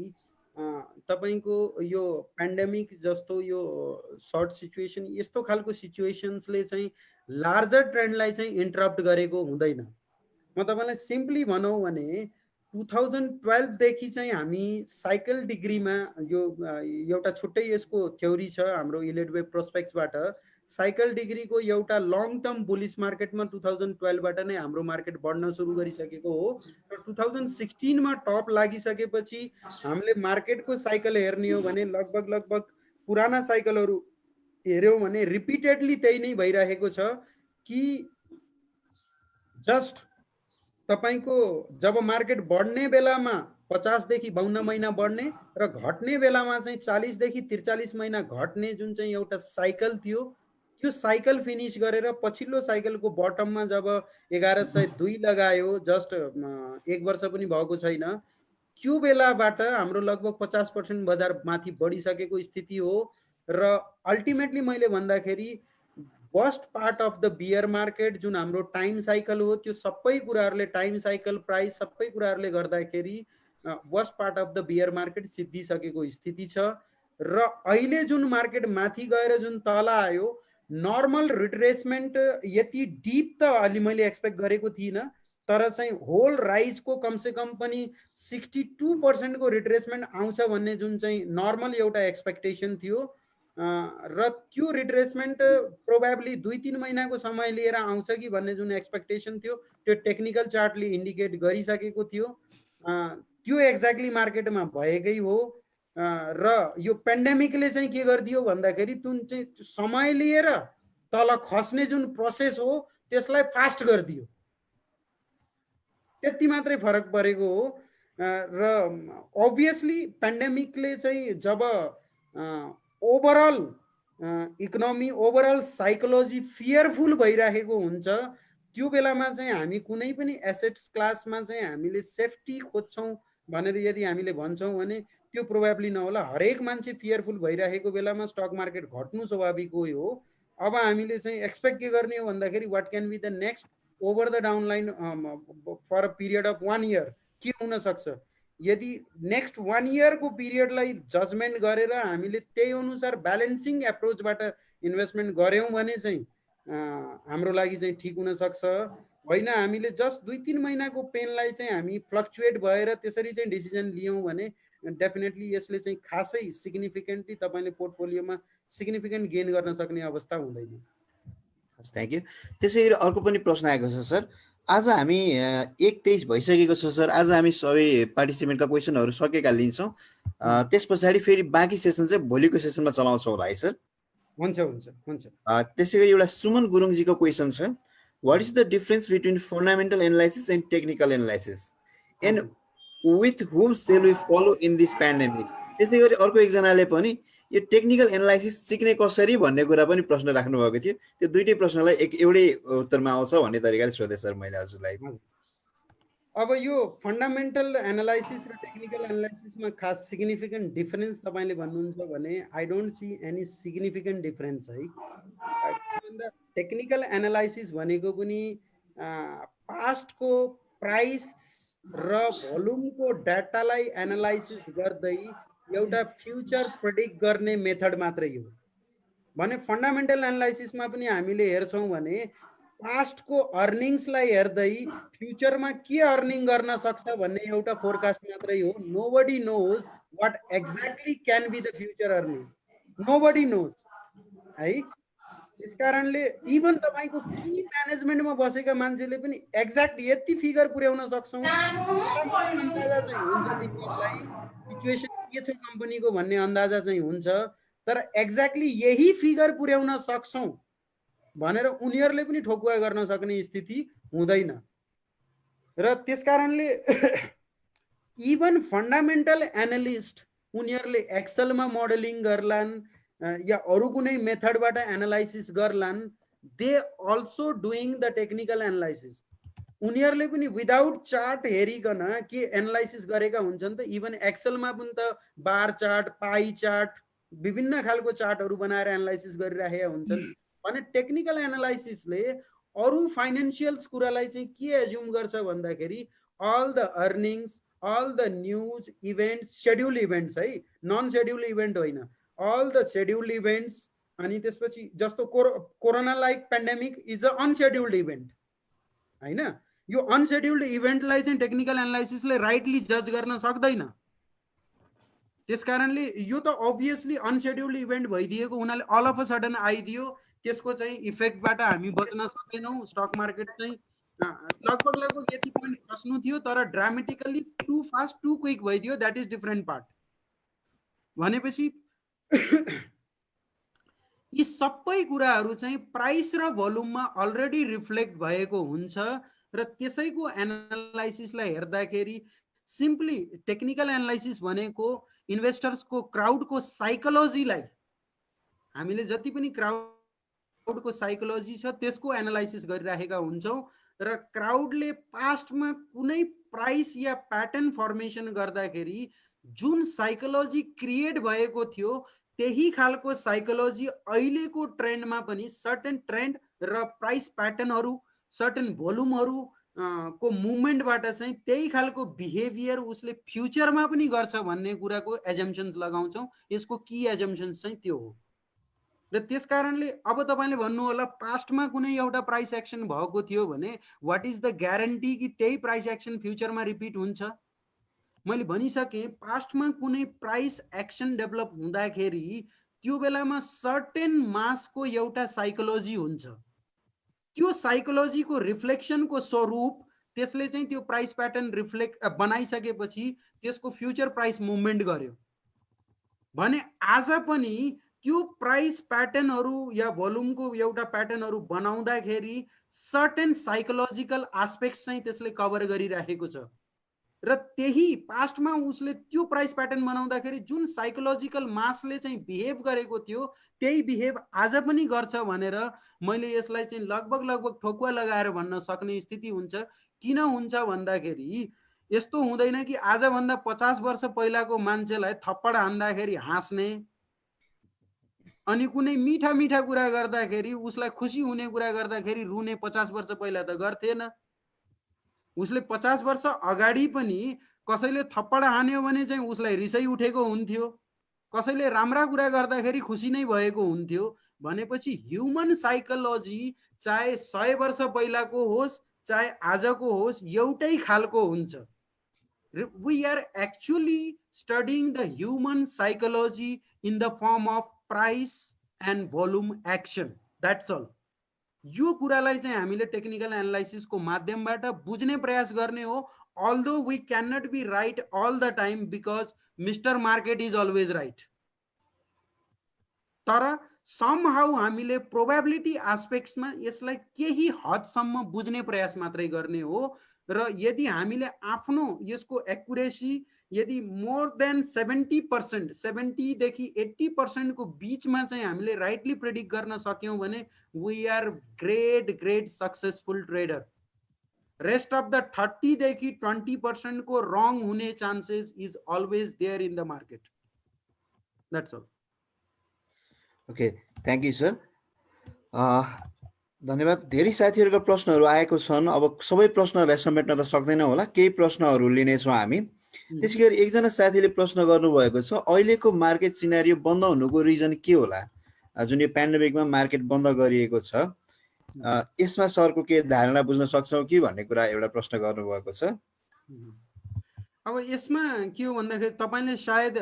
तपाईको यो पेन्डेमिक जस्तो यो सर्ट सिचुएसन यस्तो खालको सिचुएसन्सले चाहिँ लार्जर ट्रेन्डलाई चाहिँ इन्टरप्ट गरेको हुँदैन। म तपाईलाई सिम्पली भनौं भने 2012 देखि चाहिँ हामी साइकल डिग्रीमा यो एउटा छुट्टै यसको थ्योरी छ हाम्रो इलेडवेब प्रोस्पेक्ट्सबाट। साइकल डिग्रीको एउटा लङ टर्म बुलिश मार्केटमा 2012 बाट नै हाम्रो मार्केट बढ्न सुरु गरिसकेको हो र 2016 मा टप लागिसकेपछि हामीले मार्केटको साइकल हेर्ने हो भने लगभग पुराना साइकलहरू हेऱ्यौँ भने रिपिटेडली त्यही नै भइरहेको छ कि जस्ट तपाईको जब मार्केट बढ्ने बेलामा 50 देखि 52 महिना बढ्ने र घट्ने बेलामा चाहिँ 40 देखि 43 महिना घट्ने जुन चाहिँ एउटा साइकल थियो, त्यो साइकल फिनिश गरेर पछिल्लो साइकलको बटममा जब 1102 लगायो, जस्ट 1 वर्ष पनि भएको छैन, त्यो बेलाबाट हाम्रो लगभग 50% बजार माथि बढिसकेको स्थिति हो। र अल्टिमेटली मैले भन्दाखेरि worst part of the bear market जुन हाम्रो टाइम साइकल हो, त्यो सबै कुराहरूले टाइम साइकल प्राइस सबै कुराहरूले गर्दाखेरि worst part of the bear market सिद्धिसकेको स्थिति छ। र अहिले जुन मार्केट माथि गएर जुन तल आयो, नर्मल रिट्रेसमेन्ट यति डिप त अलि मैले एक्सपेक्ट गरेको थिइनँ, तर चाहिँ होल राइजको कमसेकम पनि 62% को रिट्रेसमेन्ट आउँछ भन्ने जुन चाहिँ नर्मल एउटा एक्सपेक्टेसन थियो, र त्यो रिट्रेसमेन्ट प्रोबेबली 2-3 महिनाको समय लिएर आउँछ कि भन्ने जुन एक्सपेक्टेसन थियो, त्यो टेक्निकल चार्टले इन्डिकेट गरिसकेको थियो। त्यो एक्ज्याक्टली मार्केटमा भएकै हो। र यो पेन्डेमिकले चाहिँ के गरिदियो भन्दाखेरि जुन चाहिँ समय लिएर तल खस्ने जुन प्रोसेस हो त्यसलाई फास्ट गरिदियो, त्यति मात्रै फरक परेको हो। र अभियसली पेन्डेमिकले चाहिँ जब overall economy, overall psychology fearful भइरहेको हुन्छ, त्यो बेलामा चाहिँ हामी कुनै पनि एसेट्स क्लासमा चाहिँ हामीले सेफ्टी खोज्छौँ भनेर यदि हामीले भन्छौँ भने त्यो प्रोबेबली नहोला। हरेक मान्छे फियरफुल भइरहेको बेलामा स्टक मार्केट घट्नु स्वाभाविक हो। अब हामीले चाहिँ एक्सपेक्ट के गर्ने हो भन्दाखेरि what can be the next over the down line for a period of 1 year के हुन सक्छ। यदि नेक्स्ट 1 year को पिरियडलाई जजमेन्ट गरेर हामीले त्यही अनुसार ब्यालेन्सिङ एप्रोचबाट इन्भेस्टमेन्ट गऱ्यौँ भने चाहिँ हाम्रो लागि चाहिँ ठिक हुन सक्छ। होइन हामीले जस्ट 2-3 महिनाको पेनलाई चाहिँ हामी फ्लक्चुएट भएर त्यसरी चाहिँ डिसिजन लियौँ भने डेफिनेटली यसले चाहिँ खासै सिग्निफिकेन्टली तपाईँले पोर्टफोलियोमा सिग्निफिकेन्ट गेन गर्न सक्ने अवस्था हुँदैन।
Thank you. त्यसै गरी अर्को पनि प्रश्न आएको छ सर। आज हामी 1:23 भइसकेको छ सर। आज हामी सबै पार्टिसिपेन्टका क्वेसनहरू सकेका लिन्छौँ। त्यस पछाडि फेरि बाँकी सेसन चाहिँ भोलिको सेसनमा चलाउँछौँ होला है सर?
हुन्छ हुन्छ हुन्छ।
त्यसै गरी एउटा सुमन गुरुङजीको क्वेसन छ, what is the difference between fundamental analysis and technical analysis and with whom shall we follow in this pandemic? त्यसै गरी अर्को एकजनाले पनि यो टेक्निकल एनालाइसिस सिक्ने कसरी भन्ने कुरा पनि प्रश्न राख्नु भएको थियो। त्यो दुईटै प्रश्नलाई एउटै उत्तरमा आउँछ भन्ने तरिकाले सोधे सर मैले हजुरलाई।
अब यो फन्डामेन्टल एनालाइसिस र टेक्निकल एनालाइसिसमा खास सिग्निफिकेन्ट डिफरेन्स तपाईँले भन्नुहुन्छ भने I don't see any significant difference है। टेक्निकल एनालाइसिस भनेको पनि पास्टको प्राइस र भोल्युमको डाटालाई एनालाइसिस गर्दै एउटा फ्युचर प्रेडिक्ट गर्ने मेथड मात्रै हो भने फन्डामेन्टल एनालाइसिसमा पनि हामीले हेर्छौँ भने पास्टको अर्निङ्सलाई हेर्दै फ्युचरमा के अर्निङ गर्न सक्छ भन्ने एउटा फोरकास्ट मात्रै हो। Nobody knows what exactly can be the future earning, nobody knows है। त्यस कारणले इभन तपाईँको की म्यानेजमेन्टमा बसेका मान्छेले पनि एक्ज्याक्ट यति फिगर पुर्याउन सक्छौँ अन्दाजा चाहिँ हुन्छ तिनीहरूलाई, सिचुएसन के छ कम्पनीको भन्ने अन्दाजा चाहिँ हुन्छ, तर एक्ज्याक्टली यही फिगर पुर्याउन सक्छौँ भनेर उनीहरूले पनि ठोकुवा गर्न सक्ने स्थिति हुँदैन। र त्यस कारणले इभन फन्डामेन्टल एनालिस्ट उनीहरूले एक्सेलमा मोडलिङ गर्लान् या अरू कुनै मेथडबाट एनालाइसिस गर्लान्, they also doing the technical analysis. उनीहरूले पनि विदाउट चार्ट हेरिकन के एनालाइसिस गरेका हुन्छन् त। इभन एक्सेलमा पनि त बार चार्ट, पाई चार्ट, विभिन्न खालको चार्टहरू बनाएर एनालाइसिस गरिरहेका हुन्छन् भने टेक्निकल एनालाइसिसले अरू फाइनेन्सियल्स कुरालाई चाहिँ के एज्युम गर्छ भन्दाखेरि all the earnings, all the news events, schedule events है, नन शेड्युल इभेन्ट होइन, अल द शेड्युल्ड इभेन्ट्स। अनि त्यसपछि जस्तो corona like pandemic is a unscheduled event होइन। यो अनशेड्युल्ड इभेन्टलाई चाहिँ टेक्निकल एनालाइसिसले राइटली जज गर्न सक्दैन। त्यस कारणले यो त अभियसली अनशेड्युल्ड इभेन्ट भइदिएको हुनाले अल अफ अ सडन आइदियो, त्यसको चाहिँ इफेक्टबाट हामी बच्न सकेनौँ। स्टक मार्केट चाहिँ लगभग यति पोइन्ट खस्नु थियो तर ड्रामेटिकल्ली टु फास्ट टु क्विक भइदियो, द्याट इज डिफरेन्ट पार्ट। भनेपछि यी सबै कुराहरू चाहिँ प्राइस र भोल्युममा अलरेडी रिफ्लेक्ट भएको हुन्छ र त्यसैको एनालाइसिसलाई हेर्दाखेरि सिम्पली टेक्निकल एनालाइसिस भनेको इन्भेस्टर्सको क्राउडको साइकोलोजीलाई हामीले जति पनि क्राउडको साइकोलोजी छ त्यसको एनालाइसिस गरिराखेका हुन्छौँ र क्राउडले पास्टमा कुनै प्राइस या प्याटर्न फर्मेसन गर्दाखेरि जुन साइकोलोजी क्रिएट भएको थियो त्यही खालको साइकोलोजी अहिलेको ट्रेन्डमा पनि सर्टेन ट्रेन्ड र प्राइस प्याटर्नहरू सर्टेन भोल्युमहरू को मुभमेन्टबाट चाहिँ त्यही खालको बिहेभियर उसले फ्युचरमा पनि गर्छ भन्ने कुराको एजम्पसन्स लगाउँछौँ। यसको की एजम्पसन्स चाहिँ त्यो हो र त्यस कारणले अब तपाईँले भन्नु होला पास्टमा कुनै एउटा प्राइस एक्सन भएको थियो भने व्हाट इज द ग्यारेन्टी कि त्यही प्राइस एक्सन फ्युचरमा रिपिट हुन्छ? मैले भनिसकेँ पास्टमा कुनै प्राइस एक्सन डेभलप हुँदाखेरि त्यो बेलामा सर्टेन मासको एउटा साइकोलोजी हुन्छ। त्यो साइकोलोजीको रिफ्लेक्सनको स्वरूप त्यसले चाहिँ त्यो प्राइस प्याटर्न रिफ्लेक्ट बनाइसकेपछि त्यसको फ्युचर प्राइस मुभमेन्ट गर्यो भने आज पनि त्यो प्राइस प्याटर्नहरू या भोल्युमको एउटा प्याटर्नहरू बनाउँदाखेरि सर्टेन साइकोलोजिकल एस्पेक्ट्स चाहिँ त्यसले कभर गरिराखेको छ र त्यही पास्टमा उसले त्यो प्राइस प्याटर्न बनाउँदाखेरि जुन साइकोलोजिकल मासले चाहिँ बिहेभ गरेको थियो त्यही बिहेभ आज पनि गर्छ भनेर मैले यसलाई चाहिँ लगभग ठोकुवा लगाएर भन्न सक्ने स्थिति हुन्छ। किन हुन्छ भन्दाखेरि यस्तो हुँदैन कि आजभन्दा 50 वर्ष पहिलाको मान्छेलाई थप्पड हान्दाखेरि हाँस्ने अनि कुनै मीठा मीठा कुरा गर्दाखेरि उसलाई खुसी हुने कुरा गर्दाखेरि रुने 50 वर्ष पहिला त गर्थेन। उसले 50 वर्ष अगाडि पनि कसैले थप्पड हान्यो भने चाहिँ उसलाई रिसै उठेको हुन्थ्यो, कसैले राम्रा कुरा गर्दाखेरि खुसी नै भएको हुन्थ्यो। भनेपछि ह्युमन साइकोलोजी चाहे 100 वर्ष पहिलाको होस् चाहे आजको होस् एउटै खालको हुन्छ। We are actually studying the human psychology in the form of price and volume action. That's all. यो कुरालाई चाहिँ हामीले टेक्निकल एनालाइसिसको माध्यमबाट बुझ्ने प्रयास गर्ने हो। Although we can not be right all the time because mister market is always right, तर समहाउ हामीले प्रोबेबिलिटी एस्पेक्ट्समा यसलाई केही हदसम्म बुझ्ने प्रयास मात्रै गर्ने हो र यदि हामीले आफ्नो यसको एक्युरेसी यदि मोर देन 70% 70 देखि 80% को बीचमा चाहिँ हामीले राइटली प्रेडिक्ट गर्न सक्यौं भने we are great successful trader. Rest of the 30 देखि 20% को रङ हुने chances is always there in the market. That's all.
Okay, thank you sir. धन्यवाद। धेरै साथीहरूको प्रश्नहरू आएको छन्। अब सबै प्रश्नहरूलाई समेट्न त सक्दैन होला, केही प्रश्नहरू लिनेछौँ हामी। त्यसैगरी एकजना साथीले प्रश्न गर्नुभएको छ, अहिलेको मार्केट सिनारियो बन्द हुनुको रिजन के होला? जुन यो पेन्डेमिकमा मार्केट बन्द गरिएको छ, यसमा सरको के धारणा बुझ्न सक्छौँ कि भन्ने कुरा एउटा प्रश्न गर्नुभएको छ।
अब यसमा के हो भन्दाखेरि तपाईले सायद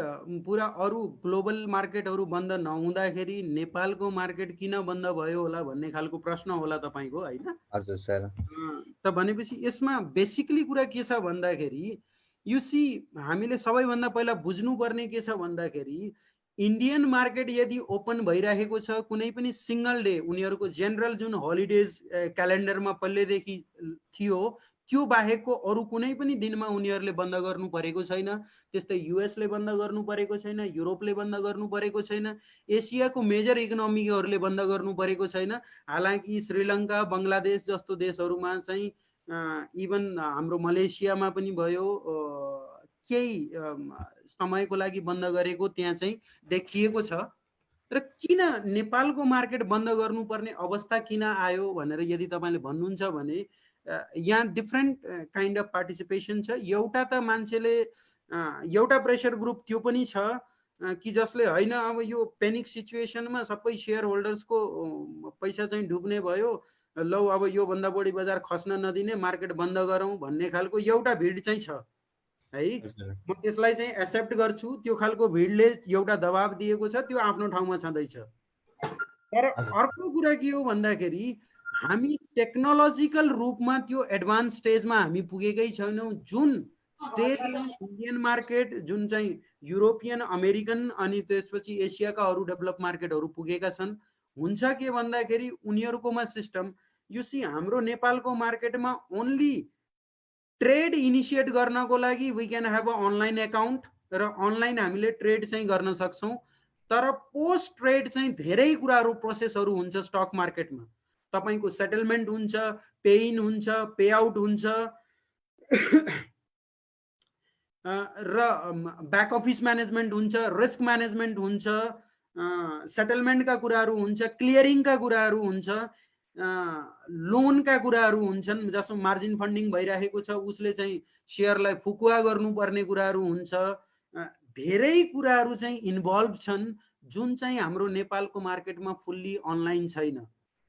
पुरा अरू ग्लोबल मार्केटहरू बन्द नहुँदाखेरि नेपालको मार्केट किन बन्द भयो होला भन्ने खालको प्रश्न होला तपाईको, हैन?
हजुर सर।
त भनेपछि यसमा बेसिकली कुरा के छ भन्दाखेरि यु सी हामीले सबैभन्दा पहिला बुझ्नुपर्ने के छ भन्दाखेरि इन्डियन मार्केट यदि ओपन भइरहेको छ, कुनै पनि सिंगल डे उनीहरूको जेनरल जुन हलिडेज क्यालेन्डरमा पहिलेदेखि थियो त्यो बाहेकको अरू कुनै पनि दिनमा उनीहरूले बन्द गर्नु परेको छैन। त्यस्तै युएसले बन्द गर्नु परेको छैन, युरोपले बन्द गर्नु परेको छैन, एसियाको मेजर इकोनोमीहरूले बन्द गर्नु परेको छैन। हालांकि श्रीलङ्का, बङ्गलादेश जस्तो देशहरूमा चाहिँ इभन हाम्रो मलेसियामा पनि भयो, केही समयको लागि बन्द गरेको त्यहाँ चाहिँ देखिएको छ। र किन नेपालको मार्केट बन्द गर्नुपर्ने अवस्था किन आयो भनेर यदि तपाईले भन्नुहुन्छ भने यहाँ डिफरेन्ट काइन्ड अफ पार्टिसिपेसन छ। एउटा त मान्छेले एउटा प्रेसर ग्रुप त्यो पनि छ कि जसले हैन अब यो पेनिक सिचुएसनमा सबै शेयर होल्डर्सको पैसा चाहिँ डुब्ने भयो, लौ अब यो भन्दा बढी बजार खस्न नदिने, मार्केट बन्द गरौँ भन्ने खालको एउटा भिड चाहिँ छ है। म त्यसलाई चाहिँ एक्सेप्ट गर्छु, त्यो खालको भिडले एउटा दबाब दिएको छ, त्यो आफ्नो ठाउँमा छँदैछ। तर अर्को कुरा के हो भन्दाखेरि हामी टेक्नोलोजिकल रूपमा त्यो एडभान्स स्टेजमा हामी पुगेकै छैनौं। जुन स्टेजमा इन्डियन मार्केट, जुन चाहिँ युरोपियन, अमेरिकन अनि त्यसपछि एसियाका अरू डेभलप मार्केटहरू पुगेका छन्, हुन्छ के भन्दाखेरि उनीहरुकोमा सिस्टम यो सी हाम्रो नेपालको मार्केटमा ओन्ली ट्रेड इनिशिएट गर्नको लागि we can have a online account र अनलाइन हामीले ट्रेड चाहिँ गर्न सक्छौं तर पोस्ट ट्रेड चाहिँ धेरै कुराहरु प्रोसेसहरु हुन्छ स्टक मार्केटमा तपाईको सेटलमेन्ट हुन्छ पे इन हुन्छ पे आउट हुन्छ र ब्याक अफिस म्यानेजमेन्ट हुन्छ रिस्क म्यानेजमेन्ट हुन्छ सेटलमेन्ट का कुराहरु हुन्छ क्लियरिङ का कुराहरु हुन्छ लोन का कुराहरु हुन्छन् जसमा मार्जिन फन्डिङ भइरहेको छ उसले चाहिँ शेयरलाई फुकुवा गर्नुपर्ने कुराहरु हुन्छ धेरै कुराहरु चाहिँ इन्भल्भ छन् जुन चाहिँ हाम्रो नेपालको मार्केटमा फुल्ली अनलाइन छैन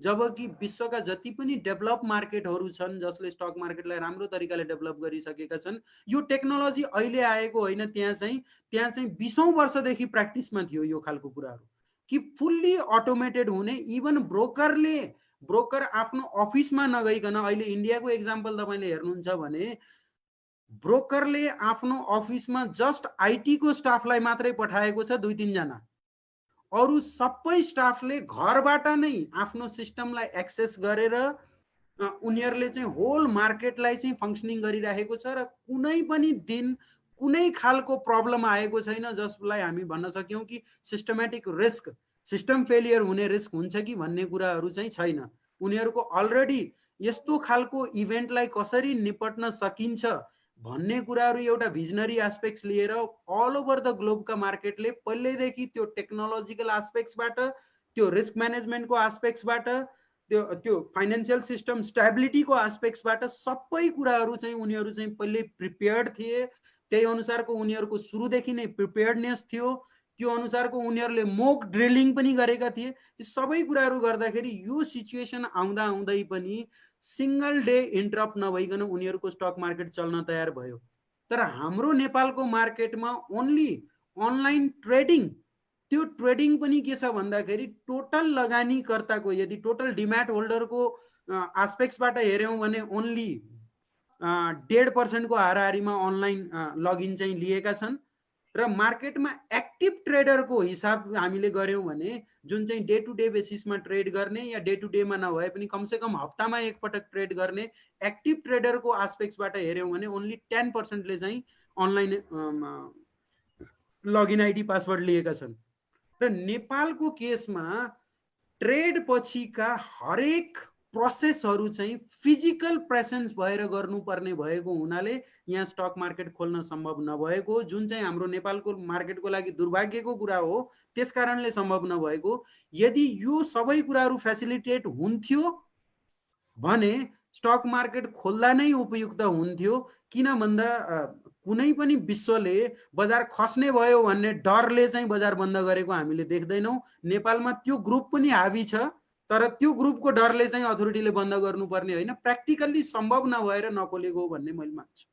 जबकि विश्वका जति पनि डेभलप मार्केटहरु छन् जसले स्टक मार्केटलाई राम्रो तरिकाले डेभलप गरिसकेका छन् यो टेक्नोलोजी अहिले आएको होइन त्यहाँ चाहिँ 20औं वर्षदेखि प्र्याक्टिसमा थियो यो खालको कुराहरु कि फुल्ली अटोमेटेड हुने इभन ब्रोकर आफ्नो अफिसमा नगइकन अहिले इन्डियाको एक्जाम्पल तपाईले हेर्नुहुन्छ भने ब्रोकरले आफ्नो अफिसमा जस्ट आईटी को स्टाफलाई मात्रै पठाएको छ 2-3 जना अरु सबै स्टाफले घरबाट नै आफ्नो सिस्टमलाई एक्सेस गरेर उनीहरुले चाहिँ होल मार्केटलाई चाहिँ फंक्सनिङ गरिरहेको छ र कुनै पनि दिन कुनै खालको प्रब्लम आएको छैन जसलाई हामी भन्न सक्यौं कि सिस्टमेटिक रिस्क सिस्टम फेलियर हुने रिस्क हुन्छ कि भन्ने कुराहरु चाहिँ छैन उनीहरुको अलरेडी यस्तो खालको इभेन्टलाई कसरी निपट्न सकिन्छ भन्ने कुराहरु एउटा भिजनरी एस्पेक्ट्स लिएर अल ओभर द ग्लोब का मार्केटले पहिलेदेखि त्यो टेक्नोलोजिकल एस्पेक्ट्सबाट त्यो रिस्क म्यानेजमेन्टको एस्पेक्ट्सबाट त्यो फाइनान्शियल सिस्टम स्टेबिलिटी को एस्पेक्ट्सबाट सबै कुराहरु चाहिँ उनीहरु चाहिँ पहिले प्रिपेयर्ड थिए त्यही अनुसारको उनीहरुको सुरुदेखि नै प्रिपेयर्डनेस थियो त्यो अनुसारको उनीहरुले मोक ड्रिलिङ पनि गरेका थिए यी सबै कुराहरु गर्दाखेरि यो सिचुएसन आउँदा आउँदै पनि सिंगल डे इन्टरप्ट नभइकन उनीहरुको स्टक मार्केट चल्न तयार भयो तर हाम्रो नेपालको मार्केटमा ओन्ली अनलाइन ट्रेडिङ त्यो ट्रेडिङ पनि के छ भन्दाखेरि टोटल लगानीकर्ताको यदि टोटल डिम्याट होल्डरको एस्पेक्ट्सबाट हेर्यौं भने ओन्ली 1.5% को हाराहारीमा अनलाइन लगइन चाहिँ लिएका छन् र मार्केटमा एक्टिभ ट्रेडरको हिसाब हामीले गर्यौं भने जुन चाहिँ डे टु डे बेसिसमा ट्रेड गर्ने या डे टु डे मा नभए पनि कम से कम हप्तामा एक पटक ट्रेड गर्ने एक्टिभ ट्रेडरको एस्पेक्ट्सबाट हेर्यौं भने ओन्ली 10% ले चाहिँ अनलाइन लगइन आईडी पासवर्ड लिएका छन् र नेपालको केसमा ट्रेड पछिका हरेक प्रोसेसहरु चाहिँ फिजिकल प्रेजेन्स भएर गर्नुपर्ने भएको हुनाले यहाँ स्टक मार्केट खोल्न सम्भव नभएको जुन चाहिँ हाम्रो नेपालको मार्केटको लागि दुर्भाग्यको कुरा हो त्यसकारणले सम्भव नभएको यदि यो सबै कुराहरु फेसिलिटेट हुन्थ्यो भने स्टक मार्केट खोल्दा नै उपयुक्त हुन्थ्यो किन भन्दा कुनै पनि विश्वले बजार खस्ने भयो भन्ने डरले चाहिँ बजार बन्द गरेको हामीले देख्दैनौं नेपालमा त्यो ग्रुप पनि हावी छ तर त्यो ग्रुपको डरले चाहिँ अथोरिटीले बन्द गर्नुपर्ने होइन प्र्याक्टिकली सम्भव नभएर नखोलेको भन्ने मैले मान्छु